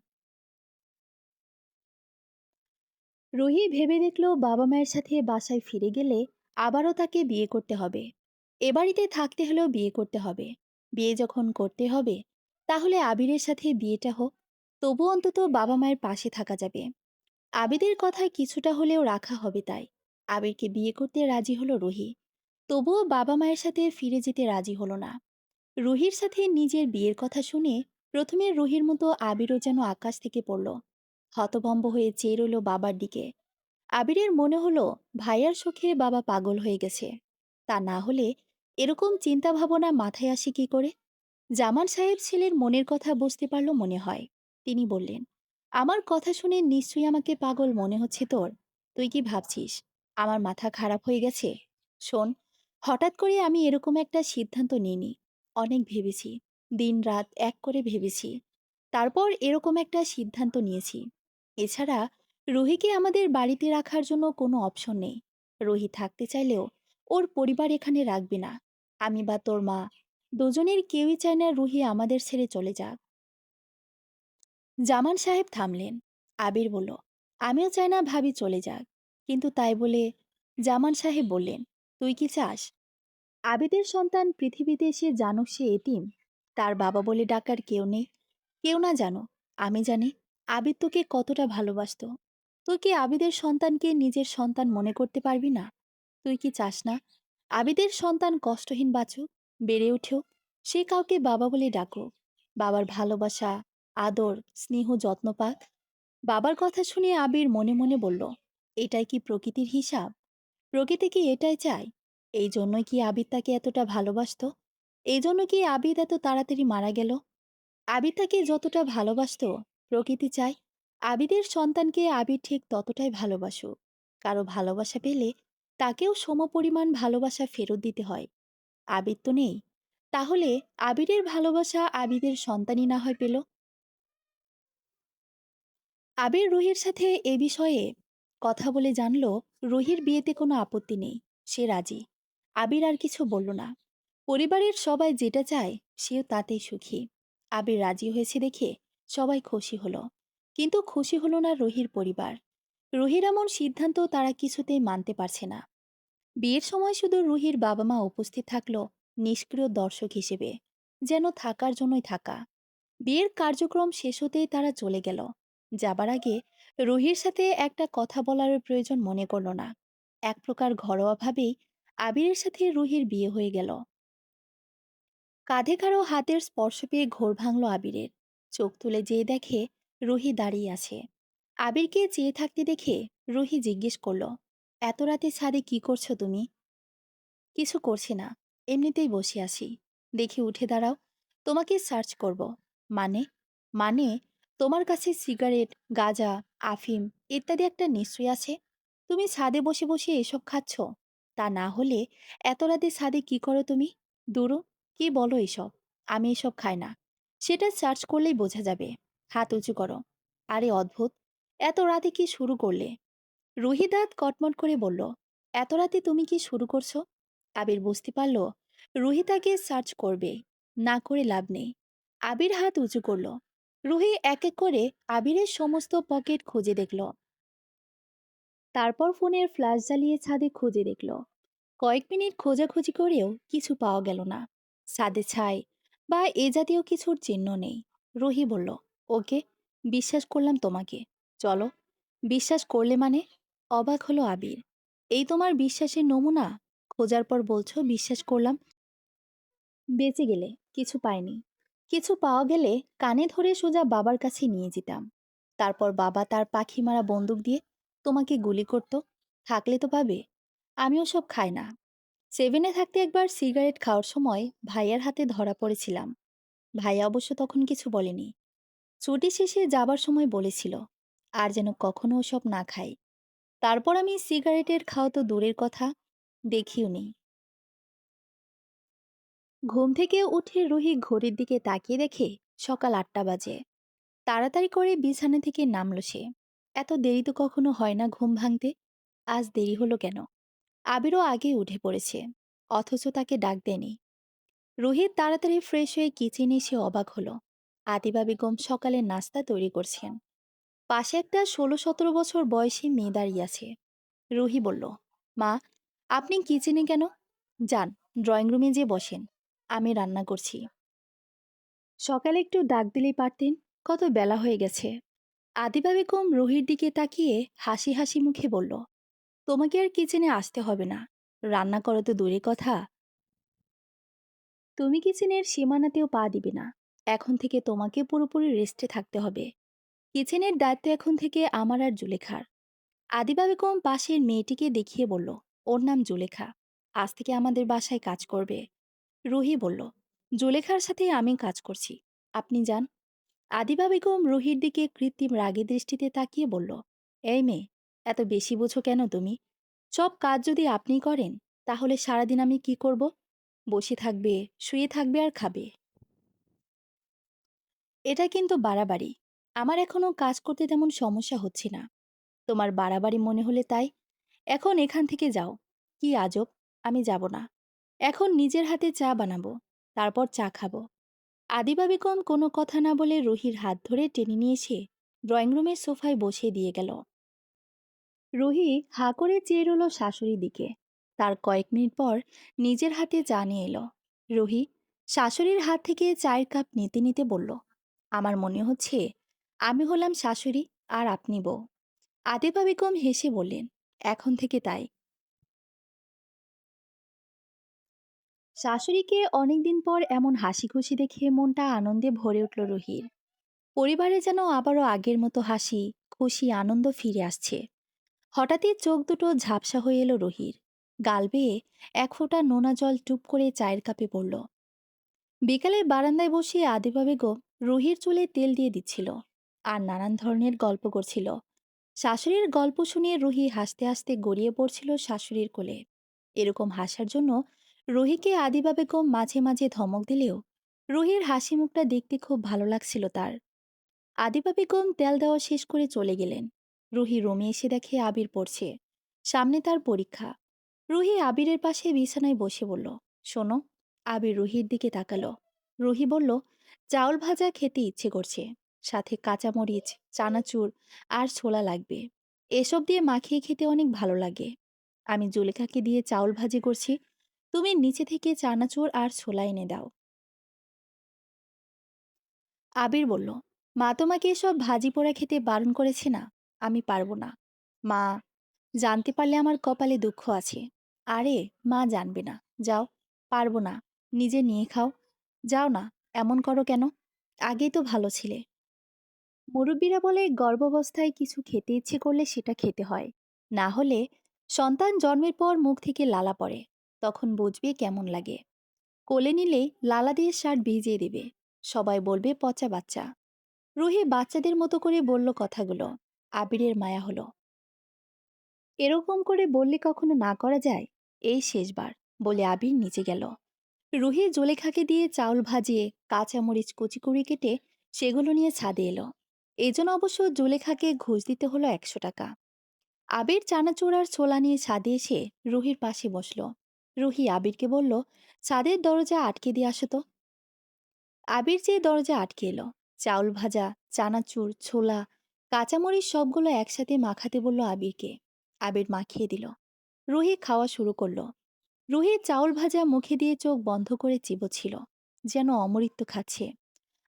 রুহি ভেবে দেখল বাবা মায়ের সাথে বাসায় ফিরে গেলে আবারও তাকে বিয়ে করতে হবে। এ বাড়িতে থাকতে হলেও বিয়ে করতে হবে। বিয়ে যখন করতে হবে, তাহলে আবিরের সাথে বিয়েটা হোক, তবু অন্তত বাবা মায়ের পাশে থাকা যাবে। আবিদের কথায় কিছুটা হলেও রাখা হবে তাই। আবিরকে বিয়ে করতে রাজি হলো রুহি। তবুও বাবা মায়ের সাথে ফিরে যেতে রাজি হলো না। রুহির সাথে নিজের বিয়ের কথা শুনে প্রথমে রুহির মতো আবিরও যেন আকাশ থেকে পড়ল। হতভম্ব হয়ে চেয়ে রইল বাবার দিকে। আবিরের মনে হলো ভাইয়ার সুখে বাবা পাগল হয়ে গেছে। তা না হলে এরকম চিন্তা ভাবনা মাথায় আসে কি করে? জামান সাহেব ছেলের মনের কথা বুঝতে পারল মনে হয়। তিনি বললেন, আমার কথা শুনে নিশ্চয়ই আমাকে পাগল মনে হচ্ছে তোর। তুই কি ভাবছিস আমার মাথা খারাপ হয়ে গেছে? শোন, হঠাৎ করে আমি এরকম একটা সিদ্ধান্ত নিইনি। অনেক ভেবেছি, দিন রাত এক করে ভেবেছি, তারপর এরকম একটা সিদ্ধান্ত নিয়েছি। এছাড়া রুহিকে আমাদের বাড়িতে রাখার জন্য কোনো অপশন নেই। রুহি থাকতে চাইলেও ওর পরিবার এখানে রাখবে না। আমি বা তোর মা, দুজনের কেউই চায় না রুহি আমাদের ছেড়ে চলে যাক। জামান সাহেব থামলেন। আবির বলল, আমিও চাই না ভাবি চলে যাক। কিন্তু তাই বলে জামান সাহেব বললেন, তুই কি চাস আবিদের সন্তান পৃথিবীতে এসে জানুক সে এতিম, তার বাবা বলে ডাকার কেউ নেই? কেউ না জানো, আমি জানি আবিদ তোকে কতটা ভালোবাসতো। তুই কি আবিদের সন্তানকে নিজের সন্তান মনে করতে পারবি না? তুই কি চাস না আবিদের সন্তান কষ্টহীন বাঁচুক, বেড়ে উঠুক, সে কাউকে বাবা বলে ডাকুক, বাবার ভালোবাসা, আদর, স্নেহ, যত্ন পাক? বাবার কথা শুনে আবির মনে মনে বলল, এটাই কি প্রকৃতির হিসাব? প্রকৃতি কি এটাই চায়? এই জন্যই কি আবিদ তাকে এতটা ভালোবাসতো? এই জন্য কি আবিদ এত তাড়াতাড়ি মারা গেল? আবিদ তাকে যতটা ভালোবাসতো, প্রকৃতি চায় আবিদের সন্তানকে আবির ঠিক ততটাই ভালোবাসুক। কারো ভালোবাসা পেলে তাকেও সমপরিমাণ ভালোবাসা ফেরত দিতে হয়। আবির তো নেই, তাহলে আবিরের ভালোবাসা আবিদের সন্তানই না হয় পেল। আবির রুহির সাথে এ বিষয়ে কথা বলে জানলো রুহির বিয়েতে কোনো আপত্তি নেই, সে রাজি। আবির আর কিছু বলল না। পরিবারের সবাই যেটা চায় সেও তাতেই সুখী। আবির রাজি হয়েছে দেখে সবাই খুশি হলো, কিন্তু খুশি হলো না রুহির পরিবার। রুহির এমন সিদ্ধান্ত তারা কিছুতেই মানতে পারছে না। বিয়ের সময় শুধু রুহির বাবা মা উপস্থিত থাকলো নিষ্ক্রিয় দর্শক হিসেবে, যেন থাকার জন্যই থাকা। বিয়ের কার্যক্রম শেষ হতেই তারা চলে গেল। যাবার আগে রুহির সাথে একটা কথা বলার প্রয়োজন মনে করল না। এক প্রকার ঘরোয়াভাবেই আবিরের সাথে রুহির বিয়ে হয়ে গেল। কাঁধে কারো হাতের স্পর্শ পেয়ে ঘোর ভাঙল আবিরের। চোখ তুলে যেয়ে দেখে রুহি দাঁড়িয়ে আছে। আবিরকে চেয়ে থাকতে দেখে রুহি জিজ্ঞেস করল, এত রাতে ছাদে কি করছো তুমি? কিছু করছি না, এমনিতেই বসে আছি। দেখি উঠে দাঁড়াও, তোমাকে সার্চ করব। মানে? মানে তোমার কাছে সিগারেট, গাঁজা, আফিম ইত্যাদি একটা নিশ্চয় আছে। তুমি ছাদে বসে বসে এসব খাচ্ছ? তা না হলে এত রাতে ছাদে কি করো তুমি? দূরো, কি বলো এসব? আমি এসব খাই না। সেটা সার্চ করলেই বোঝা যাবে। হাত উঁচু করো। আরে অদ্ভুত, এত রাতে কি শুরু করলে? রুহি দাঁত কটমট করে বলল, এত রাতে তুমি কি শুরু করছো? আবির বুঝতে পারল রুহি তাকে সার্চ করবে, না করে লাভ নেই। আবির হাত উঁচু করল। রুহি এক এক করে আবিরের সমস্ত পকেট খুঁজে দেখল। তারপর ফোনের ফ্ল্যাশ জ্বালিয়ে ছাদে খুঁজে দেখল। কয়েক মিনিট খোঁজাখুঁজি করেও কিছু পাওয়া গেল না। ছাদে ছাই বা এ জাতীয় কিছুর চিহ্ন নেই। রুহি বলল, ওকে, বিশ্বাস করলাম তোমাকে। চলো। বিশ্বাস করলে মানে? অবাক হলো আবির। এই তোমার বিশ্বাসের নমুনা? খোঁজার পর বলছো বিশ্বাস করলাম? বেঁচে গেলে কিছু পাইনি। কিছু পাওয়া গেলে কানে ধরে সোজা বাবার কাছে নিয়ে যেতাম। তারপর বাবা তার পাখি মারা বন্দুক দিয়ে তোমাকে গুলি করত। থাকলে তো পাবে। আমি ওসব খাই না। সেভেনে থাকতে একবার সিগারেট খাওয়ার সময় ভাইয়ার হাতে ধরা পড়েছিলাম। ভাইয়া অবশ্য তখন কিছু বলেনি। ছুটি শেষে যাবার সময় বলেছিল আর যেন কখনো ওসব না খাই। তারপর আমি সিগারেটের খাওয়া তো দূরের কথা, দেখিও নি। ঘুম থেকে উঠে রুহি ঘড়ির দিকে তাকিয়ে দেখে সকাল ৮টা বাজে। তাড়াতাড়ি করে বিছানা থেকে নামলো সে। এত দেরি তো কখনো হয় না ঘুম ভাঙতে। আজ দেরি হলো কেন? আবিরও আগেই উঠে পড়েছে, অথচ তাকে ডাক দেয়নি। রোহিত তাড়াতাড়ি ফ্রেশ হয়ে কিচেনে এসে অবাক হলো। আদিবা বেগম সকালে নাস্তা তৈরি করছেন। পাশে একটা ১৬-১৭ বছর বয়সী মেয়ে দাঁড়িয়ে আছে। রুহি বলল, মা, আপনি কিচেনে কেন? যান, ড্রয়িং রুমে যেয়ে বসেন, আমি রান্না করছি। সকালে একটু ডাক দিলেই পারতেন, কত বেলা হয়ে গেছে। আদিবা বেগম রুহির দিকে তাকিয়ে হাসি হাসি মুখে বলল, তোমাকে আর কিচেনে আসতে হবে না। রান্না করো তো দূরে কথা, তুমি কিচেনের সীমানাতেও পা দিবে না। এখন থেকে তোমাকে পুরোপুরি রেস্টে থাকতে হবে। কিচেনের দায়িত্ব এখন থেকে আমার আর জুলেখার। আদিবা বেগম পাশের মেয়েটিকে দেখিয়ে বলল, ওর নাম জুলেখা, আজ থেকে আমাদের বাসায় কাজ করবে। রুহি বলল, জুলেখার সাথে আমি কাজ করছি, আপনি যান। আদিবা বেগম রুহির দিকে কৃত্রিম রাগী দৃষ্টিতে তাকিয়ে বলল, এই মেয়ে, এত বেশি বুঝো কেন তুমি? সব কাজ যদি আপনি করেন, তাহলে সারাদিন আমি কি করব? বসে থাকবে, শুয়ে থাকবে আর খাবে। এটা কিন্তু বাড়াবাড়ি। আমার এখনো কাজ করতে তেমন সমস্যা হচ্ছে না। তোমার বাড়াবাড়ি মনে হলে তাই। এখন এখান থেকে যাও। কি আজব, আমি যাব না। এখন নিজের হাতে চা বানাবো, তারপর চা খাবো। আদিবা বেগম কোনো কথা না বলে রুহির হাত ধরে টেনে নিয়ে এসে ড্রয়িং রুমের সোফায় বসিয়ে দিয়ে গেল। রুহি হাঁ করে চেয়ে রইল শাশুড়ির দিকে। তার কয়েক মিনিট পর নিজের হাতে চা নিয়ে এলো। রুহি শাশুড়ির হাত থেকে চায়ের কাপ নিতে নিতে বলল, আমার মনে হচ্ছে আমি হলাম শাশুড়ি আর আপনি বউ। আদিবা বেগম হেসে বললেন, এখন থেকে তাই। শাশুড়িকে অনেকদিন পর এমন হাসি খুশি দেখে মনটা আনন্দে ভরে উঠল রুহির। পরিবারে যেন আবারও আগের মতো হাসি, খুশি, আনন্দ ফিরে আসছে। হঠাৎই চোখ দুটো ঝাপসা হয়ে এলো রুহির। গাল বেয়ে এক ফোঁটা নোনা জল টুপ করে চায়ের কাপে পড়ল। বিকালে বারান্দায় বসে আদিবা বেগম রুহির চুলে তেল দিয়ে দিচ্ছিল আর নানান ধরনের গল্প করছিল। শাশুড়ির গল্প শুনিয়ে রুহি হাসতে হাসতে গড়িয়ে পড়ছিল শাশুড়ির কোলে। এরকম হাসার জন্য রুহিকে আদিবা বেগম মাঝে মাঝে ধমক দিলেও রুহির হাসি মুখটা দেখতে খুব ভালো লাগছিল তার। আদিবা বেগম তেল দেওয়া শেষ করে চলে গেলেন। রুহি রুমে এসে দেখে আবির পড়ছে। সামনে তার পরীক্ষা। রুহি আবিরের পাশে বিছানায় বসে বলল, শোনো। আবির রুহির দিকে তাকালো। রুহি বলল, চাউল ভাজা খেতে ইচ্ছে করছে, সাথে কাঁচামরিচ, চানাচুর আর ছোলা লাগবে। এসব দিয়ে মাখিয়ে খেতে অনেক ভালো লাগে। আমি জুলেখাকে দিয়ে চাউল ভাজি করছি, তুমি নিচে থেকে চানাচুর আর ছোলা এনে দাও। আবির বলল, মা তোমাকে এসব ভাজি পোড়া খেতে বারণ করেছে না? আমি পারবো না। মা, জানতে পারলে আমার কপালে দুঃখ আছে। আরে, মা জানবে না। যাও, পারবো না। নিজে নিয়ে খাও। যাও না, এমন করো কেন? আগেই তো ভালো ছিলে। মুরব্বীরা বলে গর্ভাবস্থায় কিছু খেতে ইচ্ছে করলে সেটা খেতে হয়। না হলে সন্তান জন্মের পর মুখ থেকে লালা পড়ে, তখন বুঝবে কেমন লাগে। কোলে নিলে লালা দিয়ে শার্ট ভিজিয়ে দিবে, সবাই বলবে পচা বাচ্চা। রুহি বাচ্চাদের মতো করে বলল কথাগুলো। আবিরের মায়া হলো। এরকম করে বললে কখনো না করা যায়? এই শেষবার, বলে আবির নিচে গেল। রুহি জুলেখাকে দিয়ে চাউল ভাজিয়ে কাঁচামরিচ কুচি করে কেটে সেগুলো নিয়ে ছাদে এলো। এই জন্য অবশ্য জুলেখাকে ঘুষ দিতে হলো ১০০ টাকা। আবির চানাচুর আর ছোলা নিয়ে ছাদে এসে রুহির পাশে বসলো। রুহি আবিরকে বলল, ছাদের দরজা আটকে দিয়ে আসো তো। আবির যে দরজা আটকে এলো। চাউল ভাজা, চানাচুর, ছোলা, কাঁচামরিচ সবগুলো একসাথে মাখাতে বলল আবিরকে। আবির মাখিয়ে দিল। রুহি খাওয়া শুরু করলো। রুহি চাউল ভাজা মুখে দিয়ে চোখ বন্ধ করে চিবোচ্ছিল, যেন অমৃত খাচ্ছে।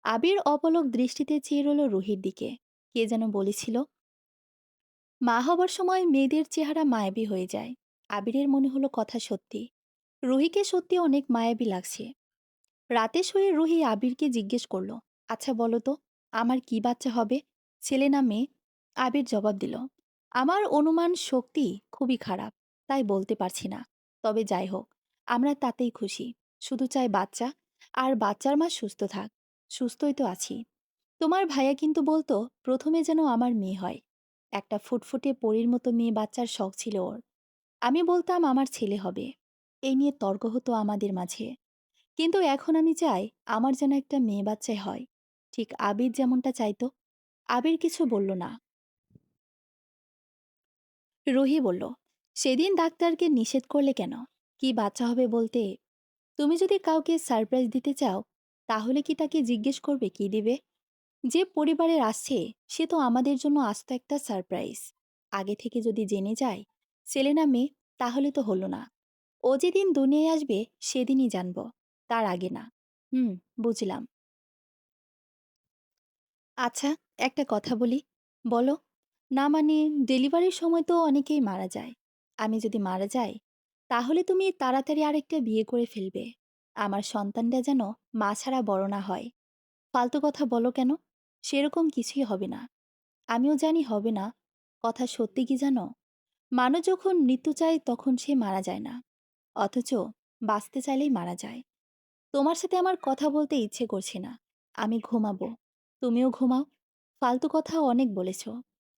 আবির অপলক দৃষ্টিতে চেয়ে রইল রুহির দিকে। কে যেন বলেছিল, মা হবার সময় মেয়েদের চেহারা মায়াবী হয়ে যায়। আবিরের মনে হলো কথা সত্যি। রুহিকে সত্যি অনেক মায়াবী লাগছে। রাতে শুয়ে রুহি আবিরকে জিজ্ঞেস করলো, আচ্ছা বলো তো, আমার কি বাচ্চা হবে, ছেলে না মেয়ে? আবির জবাব দিল, আমার অনুমান শক্তি খুবই খারাপ। তাই বলতে পারছি না। তবে যাই হোক, আমরা তাতেই খুশি। শুধু চাই বাচ্চা, আর বাচ্চার মা সুস্থ থাক। সুস্থই তো আছি। তোমার ভাইয়া কিন্তু বলতো প্রথমে যেন আমার মেয়ে হয়। একটা ফুটফুটে পরীর মতো মেয়ে বাচ্চার শখ ছিল ওর। আমি বলতাম আমার ছেলে হবে। এই নিয়ে তর্ক হতো আমাদের মাঝে। কিন্তু এখন আমি চাই আমার যেন একটা মেয়ে বাচ্চাই হয়। ঠিক আবির যেমনটা চাইতো। আবির কিছু বলল না। রুহি বলল, সেদিন ডাক্তারকে নিষেধ করলে কেন? কি বাচ্চা হবে বলতে? তুমি যদি কাউকে সারপ্রাইজ দিতে চাও, তাহলে কি তাকে জিজ্ঞেস করবে কি দিবে? যে পরিবারের আসছে, সে তো আমাদের জন্য আস্ত একটা সারপ্রাইজ। আগে থেকে যদি জেনে যায় ছেলে না মেয়ে, তাহলে তো হলো না। ও যেদিন দুনিয়ায় আসবে সেদিনই জানবো, তার আগে না। হুম, বুঝলাম। আচ্ছা, একটা কথা বলি। বলো। না মানে, ডেলিভারির সময় তো অনেকেই মারা যায়। আমি যদি মারা যাই, তাহলে তুমি তাড়াতাড়ি আরেকটা বিয়ে করে ফেলবে। আমার সন্তানটা যেন মা ছাড়া বড় না হয়। ফালতু কথা বলো কেন? সেরকম কিছুই হবে না। আমিও জানি হবে না। কথা সত্যি কি জানো? মানুষ যখন মৃত্যু চায় তখন সে মারা যায় না। অথচ বাঁচতে চাইলেই মারা যায়। তোমার সাথে আমার কথা বলতে ইচ্ছে করছে না। আমি ঘুমাবো। তুমিও ঘুমাও। ফালতু কথা অনেক বলেছ।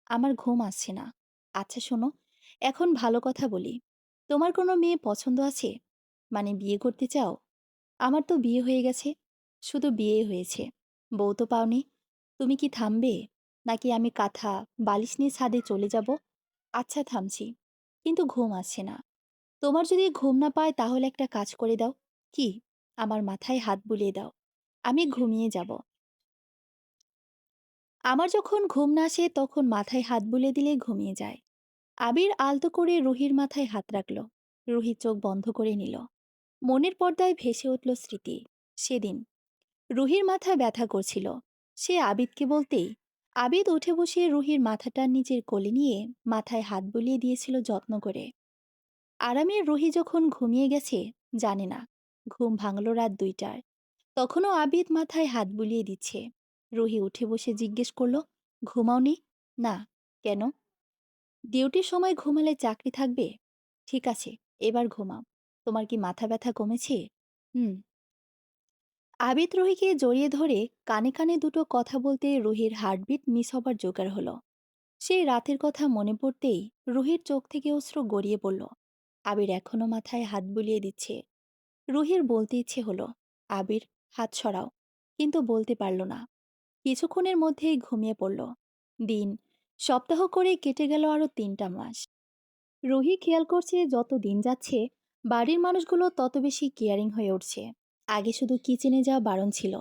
আমার ঘুম আসছে না। আচ্ছা শোনো, এখন ভালো কথা বলি। তোমার কোনো মেয়ে পছন্দ আছে? মানে বিয়ে করতে চাও? আমার তো বিয়ে হয়ে গেছে। শুধু বিয়ে হয়েছে। বউ তো পাওনি। তুমি কি থামবে? নাকি আমি কাঁথা, বালিশ নিয়ে ছাদে চলে যাব? আচ্ছা থামছি। কিন্তু ঘুম আসছে না। তোমার যদি ঘুম না পায় তাহলে একটা কাজ করে দাও। কি? আমার মাথায় হাত বুলিয়ে দাও। আমি ঘুমিয়ে যাব। আমার যখন ঘুম না আসে তখন মাথায় হাত বুলিয়ে দিলে ঘুমিয়ে যায়। আবির আলতো করে রুহির মাথায় হাত রাখল। রুহি চোখ বন্ধ করে নিল। মনের পর্দায় ভেসে উঠল স্মৃতি। সেদিন রুহির মাথা ব্যথা করছিল। সে আবিদকে বলতেই আবিদ উঠে বসে রুহির মাথাটা নিজের কোলে নিয়ে মাথায় হাত বুলিয়ে দিয়েছিল যত্ন করে। আরামের রুহি যখন ঘুমিয়ে গেছে, জানে না। ঘুম ভাঙল রাত ২টায়। তখনও আবিদ মাথায় হাত বুলিয়ে দিচ্ছে। রুহি উঠে বসে জিজ্ঞেস করলো, ঘুমাওনি? না। কেন? ডিউটির সময় ঘুমালে চাকরি থাকবে? ঠিক আছে, এবার ঘুমাও। তোমার কি মাথা ব্যথা কমেছে? হুম। আবিদ রুহিকে জড়িয়ে ধরে কানে কানে দুটো কথা বলতে রুহির হার্টবিট মিস হবার জোগাড় হলো। সেই রাতের কথা মনে পড়তেই রুহির চোখ থেকে অশ্রু গড়িয়ে পড়ল। আবির এখনো মাথায় হাত বুলিয়ে দিচ্ছে। রুহির বলতে ইচ্ছে হলো, আবির, হাত সরাও। কিন্তু বলতে পারল না। কিছুক্ষণের মধ্যেই ঘুমিয়ে পড়ল। দিন, সপ্তাহ করে কেটে গেল আরো ৩টা মাস। রুহি খেয়াল করছে যত দিন যাচ্ছে বাড়ির মানুষগুলো তত বেশি কেয়ারিং হয়ে উঠছে। আগে শুধু কিচেনে যাওয়া বারণ ছিল।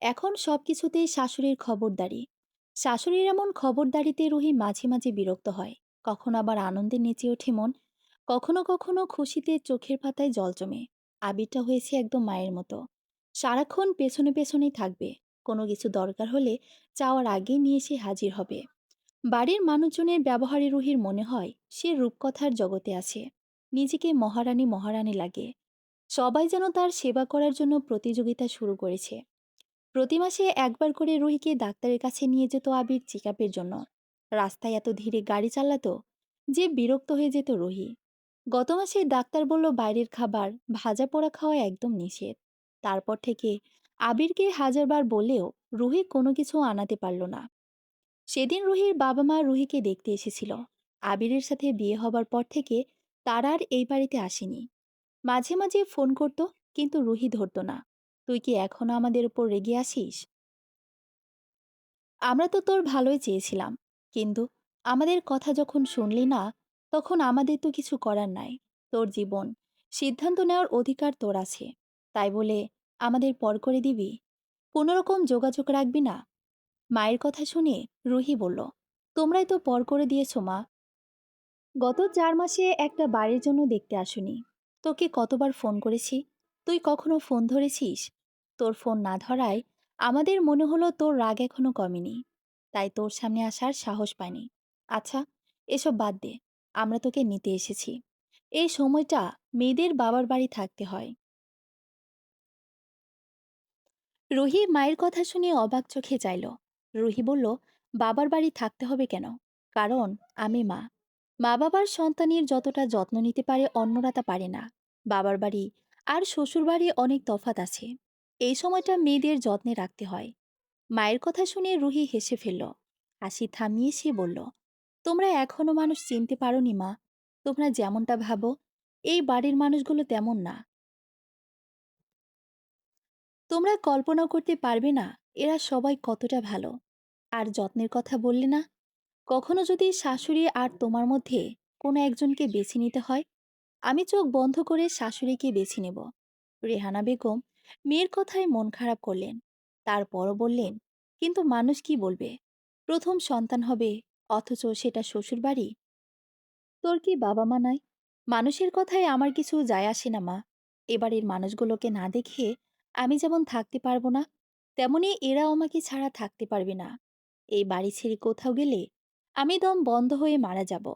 এখন সবকিছুতেই শাশুড়ির খবরদারি। শাশুড়ির এমন খবরদারিতে রুহি মাঝে মাঝে বিরক্ত হয়। কখনো আবার আনন্দে নেচে ওঠে মন। কখনো কখনো খুশিতে চোখের পাতায় জল জমে। আবিরটা হয়েছে একদম মায়ের মতো। সারাক্ষণ পেছনে পেছনেই থাকবে। কোনো কিছু দরকার হলে চাওয়ার আগেই নিয়ে এসে হাজির হবে। বাড়ির মানুষজনের ব্যবহারে রুহির মনে হয় সে রূপকথার জগতে আছে। নিজেকে মহারানী মহারানী লাগে। সবাই যেন তার সেবা করার জন্য প্রতিযোগিতা শুরু করেছে। প্রতি মাসে একবার করে রুহিকে ডাক্তারের কাছে নিয়ে যেত আবির চেকআপের জন্য। রাস্তায় এত ধীরে গাড়ি চালাতো যে বিরক্ত হয়ে যেত রুহি। গত মাসে ডাক্তার বলল বাইরের খাবার, ভাজা পোড়া খাওয়া একদম নিষেধ। তারপর থেকে আবিরকে হাজারবার বললেও রুহি কোনো কিছু আনাতে পারল না। সেদিন রুহির বাবা মা রুহিকে দেখতে এসেছিল। আবিরের সাথে বিয়ে হবার পর থেকে তারা আর এই বাড়িতে আসেনি। মাঝে মাঝে ফোন করত, কিন্তু রুহি ধরতো না। তুই কি এখনো আমাদের উপর রেগে আসিস? আমরা তো তোর ভালোই চেয়েছিলাম। কিন্তু আমাদের কথা যখন শুনলি না, তখন আমাদের তো কিছু করার নাই। তোর জীবন, সিদ্ধান্ত নেওয়ার অধিকার তোর আছে। তাই বলে আমাদের পর করে দিবি? কোনোরকম যোগাযোগ রাখবি না? মায়ের কথা শুনে রুহি বলল, তোমরাই তো পর করে দিয়েছো মা। গত ৪ মাসে একটা বাড়ির জন্য দেখতে আসুনি। তোকে কতবার ফোন করেছি, তুই কখনো ফোন ধরেছিস? তোর ফোন না ধরায় আমাদের মনে হলো তোর রাগ এখনো কমেনি। তাই তোর সামনে আসার সাহস পাইনি। আচ্ছা, এসব বাদ দে। আমরা তোকে নিতে এসেছি। এই সময়টা মেয়েদের বাবার বাড়ি থাকতে হয়। রুহি মায়ের কথা শুনে অবাক চোখে চাইল। রুহি বলল, বাবার বাড়ি থাকতে হবে কেন? কারণ আমি মা। মা বাবার সন্তানের যতটা যত্ন নিতে পারে অন্যরা তা পারে না। বাবার বাড়ি আর শ্বশুর বাড়ি অনেক তফাৎ আছে। এই সময়টা মেয়েদের যত্নে রাখতে হয়। মায়ের কথা শুনে রুহি হেসে ফেলল। হাসি থামিয়ে সে বলল, তোমরা এখনো মানুষ চিনতে পারোনি মা। তোমরা যেমনটা ভাবো এই বাড়ির মানুষগুলো তেমন না। তোমরা কল্পনা করতে পারবে না এরা সবাই কতটা ভালো। আর যত্নের কথা বললে না, কখনো যদি শাশুড়ি আর তোমার মধ্যে কোনো একজনকে বেছে নিতে হয়, আমি চোখ বন্ধ করে শাশুড়িকে বেছে নেব। রেহানা বেগম মেয়ের কথায় মন খারাপ করলেন। তারপরও বললেন, কিন্তু মানুষ কি বলবে? প্রথম সন্তান হবে, অথচ সেটা শ্বশুর বাড়ি। তোর কি বাবা মা নাই? মানুষের কথায় আমার কিছু যায় আসে না মা। এবারের মানুষগুলোকে না দেখে আমি যেমন থাকতে পারবো না, তেমনি এরাও আমাকে ছাড়া থাকতে পারবে না। এই বাড়ি ছেড়ে কোথাও গেলে আমি দম বন্ধ হয়ে মারা যাব।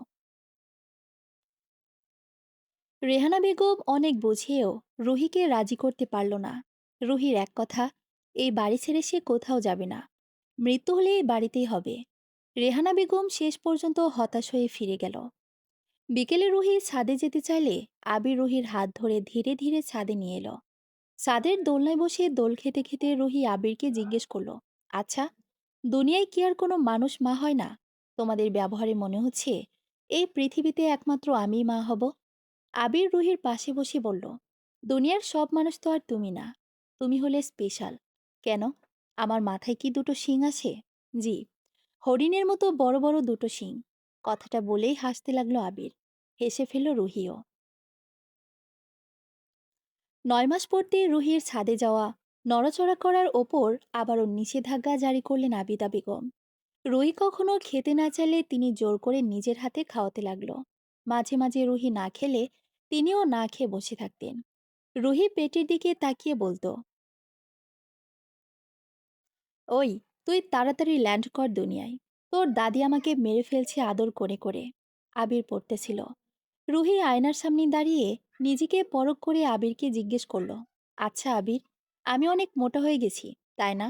রেহানা বেগম অনেক বুঝিয়েও রুহিকে রাজি করতে পারল না। রুহির এক কথা, এই বাড়ি ছেড়ে সে কোথাও যাবে না। মৃত্যু হলে এই বাড়িতেই হবে। রেহানা বেগম শেষ পর্যন্ত হতাশ হয়ে ফিরে গেল। বিকেলে রুহি ছাদে যেতে চাইলে আবির রুহির হাত ধরে ধীরে ধীরে ছাদে নিয়ে এলো। ছাদের দোলনায় বসে দোল খেতে খেতে রুহি আবিরকে জিজ্ঞেস করলো, আচ্ছা, দুনিয়ায় কি আর কোনো মানুষ মা হয় না? তোমাদের ব্যবহারে মনে হচ্ছে এই পৃথিবীতে একমাত্র আমিই মা হব। আবির রুহির পাশে বসে বলল, দুনিয়ার সব মানুষ তো আর তুমি না। তুমি হলে স্পেশাল। কেন? আমার মাথায় কি দুটো শিং আছে? জি, হরিণের মতো বড় বড় দুটো শিং। কথাটা বলেই হাসতে লাগলো আবির। হেসে ফেলল রুহিও। ৯ মাস পরতেই রুহির ছাদে যাওয়া, নড়াচড়া করার ওপর আবারও নিষেধাজ্ঞা জারি করলেন আবিদা বেগম। রুহি কখনো খেতে না চাইলে তিনি জোর করে নিজের হাতে খাওয়াতে লাগলো। মাঝে মাঝে রুহি না খেলে তিনিও না খেয়ে বসে থাকতেন। রুহি পেটের দিকে তাকিয়ে বলতো, ওই, তুই তাড়াতাড়ি ল্যান্ড কর দুনিয়ায়। তোর দাদি আমাকে মেরে ফেলছে আদর করে করে। আবির পড়তেছিল। রুহি আয়নার সামনে দাঁড়িয়ে নিজেকে পরখ করে আবিরকে জিজ্ঞেস করলো, আচ্ছা আবির, আমি অনেক মোটা হয়ে গেছি, তাই না?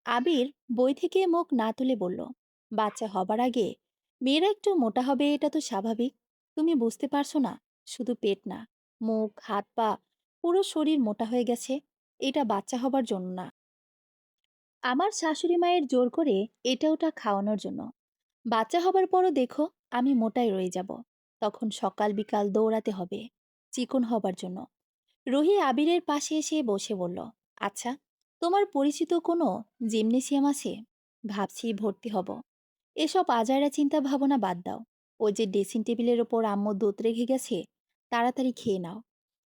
আবির বই থেকে মুখ না তুলে বলল, বাচ্চা হবার আগে মেয়েরা একটু মোটা হবে এটা তো স্বাভাবিক। তুমি বুঝতে পারছো না? শুধু পেট না, মুখ, হাত পা, পুরো শরীর মোটা হয়ে গেছে। এটা বাচ্চা হবার জন্য না। আমার শাশুড়ি মায়ের জোর করে এটা ওটা খাওয়ানোর জন্য। বাচ্চা হবার পরও দেখো আমি মোটাই রয়ে যাব। তখন সকাল বিকাল দৌড়াতে হবে চিকন হবার জন্য। রুহি আবিরের পাশে এসে বসে বলল, আচ্ছা, তোমার পরিচিত কোনো জিমনেসিয়াম আছে? ভাবছি ভর্তি হব। এসব আজাইরা চিন্তা ভাবনা বাদ দাও। ওই যে ড্রেসিং টেবিলের ওপর আম্মু দুধ রেখে গেছে, তাড়াতাড়ি খেয়ে নাও।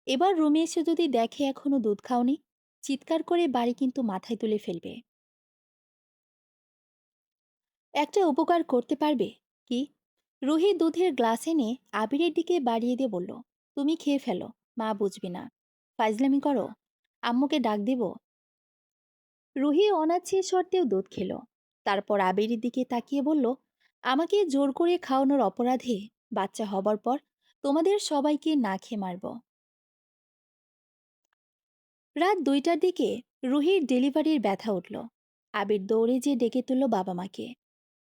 এবার রুমে এসে যদি দেখে এখনো দুধ খাওনি, চিৎকার করে বাড়ি কিন্তু মাথায় তুলে ফেলবে। একটা উপকার করতে পারবে? কি? রুহি দুধের গ্লাস এনে আবিরের দিকে বাড়িয়ে দিয়ে বলল, তুমি খেয়ে ফেলো, মা বুঝবি না। ফাইজলামি করো? আম্মুকে ডাক দিব? রুহি অনাচ্ছি সত্ত্বেও দুধ খেল। তারপর আবিরের দিকে তাকিয়ে বলল, আমাকে জোর করে খাওয়ানোর অপরাধে বাচ্চা হবার পর তোমাদের সবাইকে না খেয়ে মারব। রাত ২টার দিকে রুহির ডেলিভারির ব্যথা উঠল। আবির দৌড়ে যে ডেকে তুলল বাবা মাকে।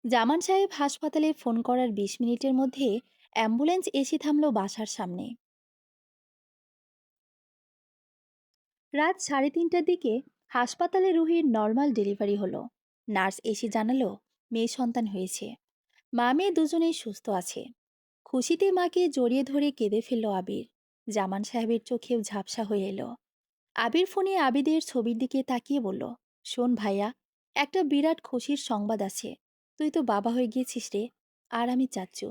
জামান সাহেব হাসপাতালে ফোন করার ২০ মিনিটের মধ্যে অ্যাম্বুলেন্স এসে থামল বাসার সামনে। রাত ৩:৩০টার দিকে হাসপাতালে রুহির নর্মাল ডেলিভারি হলো। নার্স এসে জানালো মেয়ে সন্তান হয়েছে। মা মেয়ে দুজনেই সুস্থ আছে। খুশিতে মাকে জড়িয়ে ধরে কেঁদে ফেলল আবির। জামান সাহেবের চোখেও ঝাপসা হয়ে এলো। আবির ফোনে আবিদের ছবির দিকে তাকিয়ে বলল, শোন ভাইয়া, একটা বিরাট খুশির সংবাদ আছে। তুই তো বাবা হয়ে গিয়েছিস রে। আর আমি চাচ্ছু।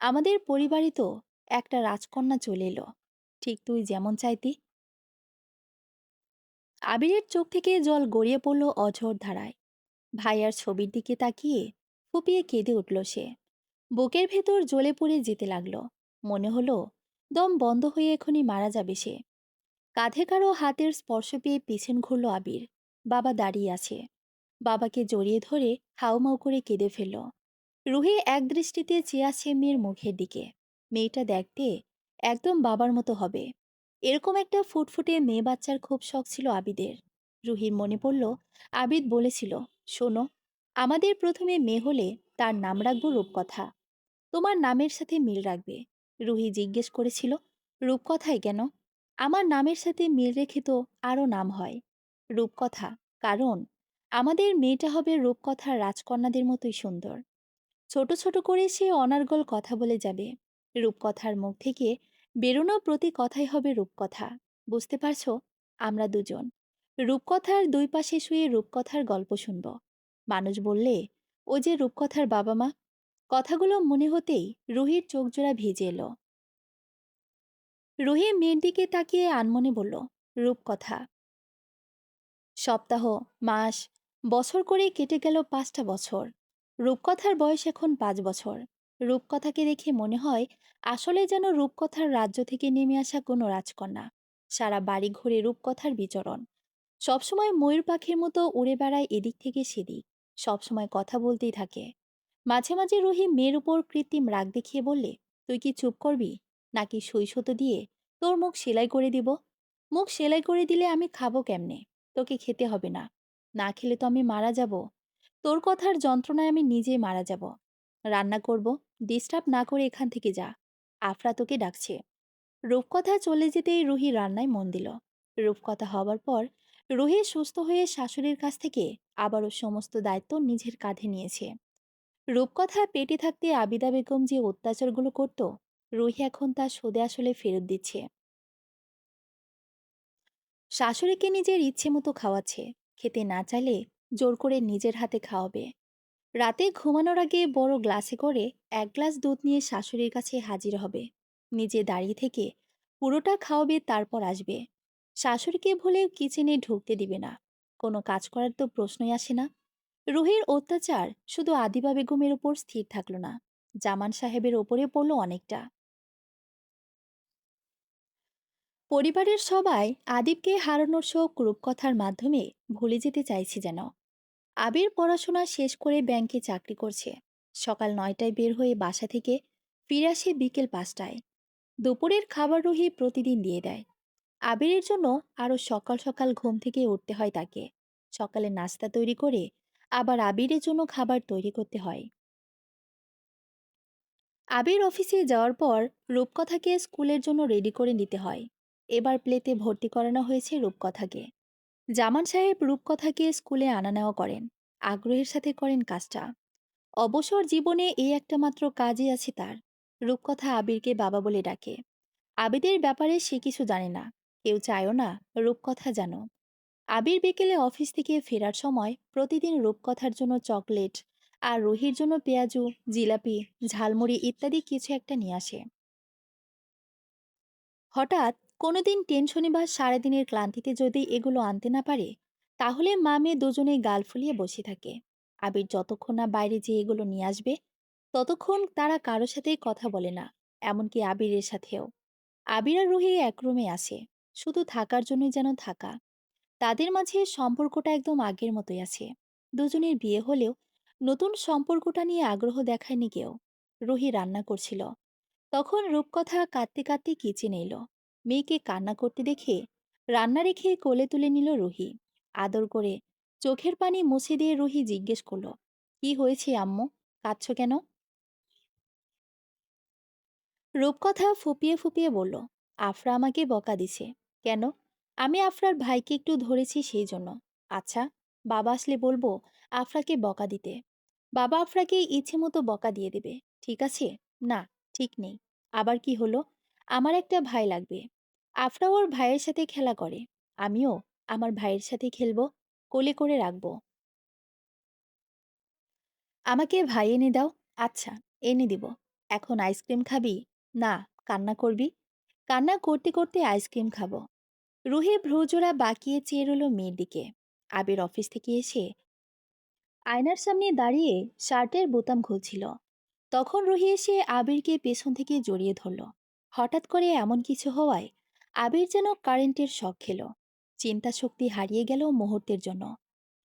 আমাদের পরিবারে তো একটা রাজকন্যা চলে এলো, ঠিক তুই যেমন চাইতি। আবিরের চোখ থেকে জল গড়িয়ে পড়ল অঝোর ধারায়। ভাইয়ার ছবির দিকে তাকিয়ে ফুপিয়ে কেঁদে উঠল সে। বুকের ভেতর জ্বলে পড়ে যেতে লাগলো। মনে হলো দম বন্ধ হয়ে এখনই মারা যাবে সে। কাঁধে কারো হাতের স্পর্শ পেয়ে পিছন ঘুরল আবির। বাবা দাঁড়িয়ে আছে। বাবাকে জড়িয়ে ধরে হাউমাউ করে কেঁদে ফেলল। রুহি এক দৃষ্টিতে চেয়ে আছে মেয়ের মুখের দিকে। মেয়েটা দেখতে একদম বাবার মতো হবে, এরকম একটা ফুটফুটে মেয়ে বাচ্চার খুব শখ ছিল আবিদের। রুহির মনে পড়ল আবিদ বলেছিল, শোনো, আমাদের প্রথমে মেয়ে হলে তার নাম রাখবো রূপকথা। তোমার নামের সাথে মিল রাখবে। রুহি জিজ্ঞেস করেছিল, রূপকথায় কেন? আমার নামের সাথে মিল রেখে তো আরও নাম হয় রূপকথা। কারণ আমাদের মেয়েটা হবে রূপকথার রাজকন্যাদের মতোই সুন্দর। ছোট ছোট করে সে অনার্গল কথা বলে যাবে। রূপকথার মুখ থেকে বেরোনো প্রতি কথাই হবে রূপকথা। বুঝতে পারছো? আমরা দুজন রূপকথার দুই পাশে শুয়ে রূপকথার গল্প শুনব। মানুষ বললে, ও যে রূপকথার বাবা মা। কথাগুলো মনে হতেই রুহির চোখ জোড়া ভিজে এলো। রুহি মেয়ের দিকে তাকিয়ে আনমনে বলল, রূপকথা। সপ্তাহ, মাস, বছর করে কেটে গেল 5টা বছর। রূপকথার বয়স এখন 5 বছর। রূপকথাকে দেখে মনে হয় আসলে যেন রূপকথার রাজ্য থেকে নেমে আসা কোনো রাজকন্যা। সারা বাড়ি ঘুরে রূপকথার বিচরণ। সবসময় ময়ূর পাখির মতো উড়ে বেড়ায় এদিক থেকে সেদিক। সবসময় কথা বলতেই থাকে। মাঝে মাঝে রুহি মেয়ের উপর কৃত্রিম রাগ দেখিয়ে বললে, তুই কি চুপ করবি, নাকি সুই সুতো দিয়ে তোর মুখ সেলাই করে দিব? মুখ সেলাই করে দিলে আমি খাবো কেমনে? তোকে খেতে হবে না। না খেলে তো আমি মারা যাব। তোর কথার যন্ত্রণায় আমি নিজেই মারা যাব। রান্না করব, ডিস্টার্ব না করে এখান থেকে যা। আফরা তোকে ডাকছে। রূপকথা চলে যেতেই রুহি রান্নায় মন দিল। রূপকথা হবার পর রুহি সুস্থ হয়ে শাশুড়ির কাছ থেকে আবারও সমস্ত দায়িত্ব নিজের কাঁধে নিয়েছে। রূপকথা পেটে থাকতে আবিদা বেগম যে অত্যাচারগুলো করত, রুহি এখন তা সুদে আসলে ফেরত দিচ্ছে। শাশুড়িকে নিজের ইচ্ছে মতো খাওয়াচ্ছে। খেতে না চাইলে জোর করে নিজের হাতে খাওয়াবে। রাতে ঘুমানোর আগে বড় গ্লাসে করে 1 গ্লাস দুধ নিয়ে শাশুড়ির কাছে হাজির হবে। নিজে দাঁড়িয়ে থেকে পুরোটা খাওয়াবে, তারপর আসবে। শাশুড়িকে ভুলেও কিচেনে ঢুকতে দিবে না। কোনো কাজ করার তো প্রশ্নই আসে না। রুহির অত্যাচার শুধু আদিবা বেগমের ওপর স্থির থাকলো না, জামান সাহেবের ওপরে পড়ল অনেকটা। পরিবারের সবাই আদিবকে হারানোর শোক রূপকথার মাধ্যমে ভুলে যেতে চাইছে যেন। আবির পড়াশোনা শেষ করে ব্যাংকে চাকরি করছে। সকাল 9টায় বের হয়ে বাসা থেকে ফিরে আসে বিকেল 5টায়। দুপুরের খাবার রুহি প্রতিদিন দিয়ে দেয়। আবিরের জন্য আরো সকাল সকাল ঘুম থেকে উঠতে হয় তাকে। সকালে নাস্তা তৈরি করে আবার আবিরের জন্য খাবার তৈরি করতে হয়। আবির অফিসে যাওয়ার পর রূপকথাকে স্কুলের জন্য রেডি করে নিতে হয়। এবার প্লেতে ভর্তি করানো হয়েছে রূপকথাকে। জামান সাহেব রূপকথাকে স্কুলে আনা নেওয়া করেন। আগ্রহের সাথে করেন কাজটা। অবসর জীবনে এই একটা মাত্র কাজই আছে তার। রূপকথা আবিরকে বাবা বলে ডাকে। আবিদের ব্যাপারে সে কিছু জানে না। কেউ চায়ও না রূপকথা জানো। আবির বিকেলে অফিস থেকে ফেরার সময় প্রতিদিন রূপকথার জন্য চকলেট আর রুহির জন্য পেঁয়াজু, জিলাপি, ঝালমুড়ি ইত্যাদি কিছু একটা নিয়ে আসে। হঠাৎ কোনোদিন টেনশনে বা সারাদিনের ক্লান্তিতে যদি এগুলো আনতে না পারে, তাহলে মা মেয়ে দুজনেই গাল ফুলিয়ে বসে থাকে। আবির যতক্ষণ না বাইরে যেয়ে এগুলো নিয়ে আসবে, ততক্ষণ তারা কারোর সাথেই কথা বলে না। এমনকি আবিরের সাথেও। আবির আর রুহি এক রুমে আসে, শুধু থাকার জন্যই যেন থাকা। তাদের মাঝে সম্পর্কটা একদম আগের মতোই আছে। দুজনের বিয়ে হলেও নতুন সম্পর্কটা নিয়ে আগ্রহ দেখায়নি কেউ। রুহি রান্না করছিল, তখন রূপকথা কাঁদতে কাঁদতে কিচেনে এলো। মেয়েকে কান্না করতে দেখে রান্না রেখে কোলে তুলে নিল রুহি। আদর করে চোখের পানি মুছে দিয়ে রুহি জিজ্ঞেস করলো, কি হয়েছে আম্মু, কাঁদছো কেন? রূপকথা ফুপিয়ে ফুপিয়ে বলল, আফরা আমাকে বকা দিছে। কেন? আমি আফরার ভাইকে একটু ধরেছি সেই জন্য। আচ্ছা, বাবা আসলে বলবো আফরাকে বকা দিতে। বাবা আফরাকে ইচ্ছে মতো বকা দিয়ে দেবে। ঠিক আছে? না, ঠিক নেই। আবার কি হলো? আমার একটা ভাই লাগবে। আফরা ওর ভাইয়ের সাথে খেলা করে। আমিও আমার ভাইয়ের সাথে খেলবো, কোলে করে রাখবো। আমাকে ভাই এনে দাও। আচ্ছা, এনে দিব। এখন আইসক্রিম খাবি? না, কান্না করবি? কান্না করতে করতে আইসক্রিম খাবো। রুহি ভ্রুজোড়া বাঁকিয়ে চেয়ে রইল মেয়ের দিকে। আবির অফিস থেকে এসে আয়নার সামনে দাঁড়িয়ে শার্টের বোতাম খুলছিল। তখন রুহি এসে আবিরকে পেছন থেকে জড়িয়ে ধরল। হঠাৎ করে এমন কিছু হওয়ায় আবির যেন কারেন্টের শক খেল। চিন্তা শক্তি হারিয়ে গেল মুহূর্তের জন্য।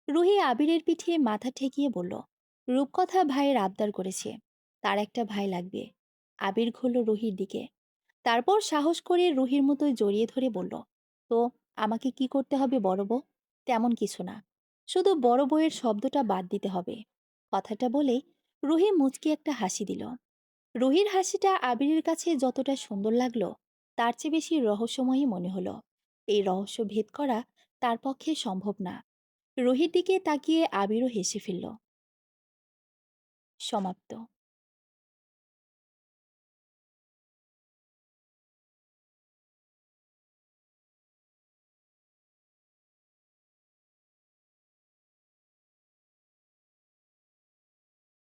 রুহি আবিরের পিঠে মাথা ঠেকিয়ে বলল, রূপকথা ভাইয়ের আবদার করেছে, তার একটা ভাই লাগবে। আবির ঘুরল রুহির দিকে। তারপর সাহস করে রুহির মতোই জড়িয়ে ধরে বলল, তো আমাকে কি করতে হবে বড় বউ? তেমন কিছু না, শুধু বড় বউয়ের শব্দটা বাদ দিতে হবে। কথাটা বলেই রুহি মুচকি একটা হাসি দিল। রুহির হাসিটা আবিরের কাছে যতটা সুন্দর লাগলো, তার চেয়ে বেশি রহস্যময়ী মনে হলো। এই রহস্য ভেদ করা তার পক্ষে সম্ভব না। রুহির দিকে তাকিয়ে আবিরও হেসে ফেলল। সমাপ্ত।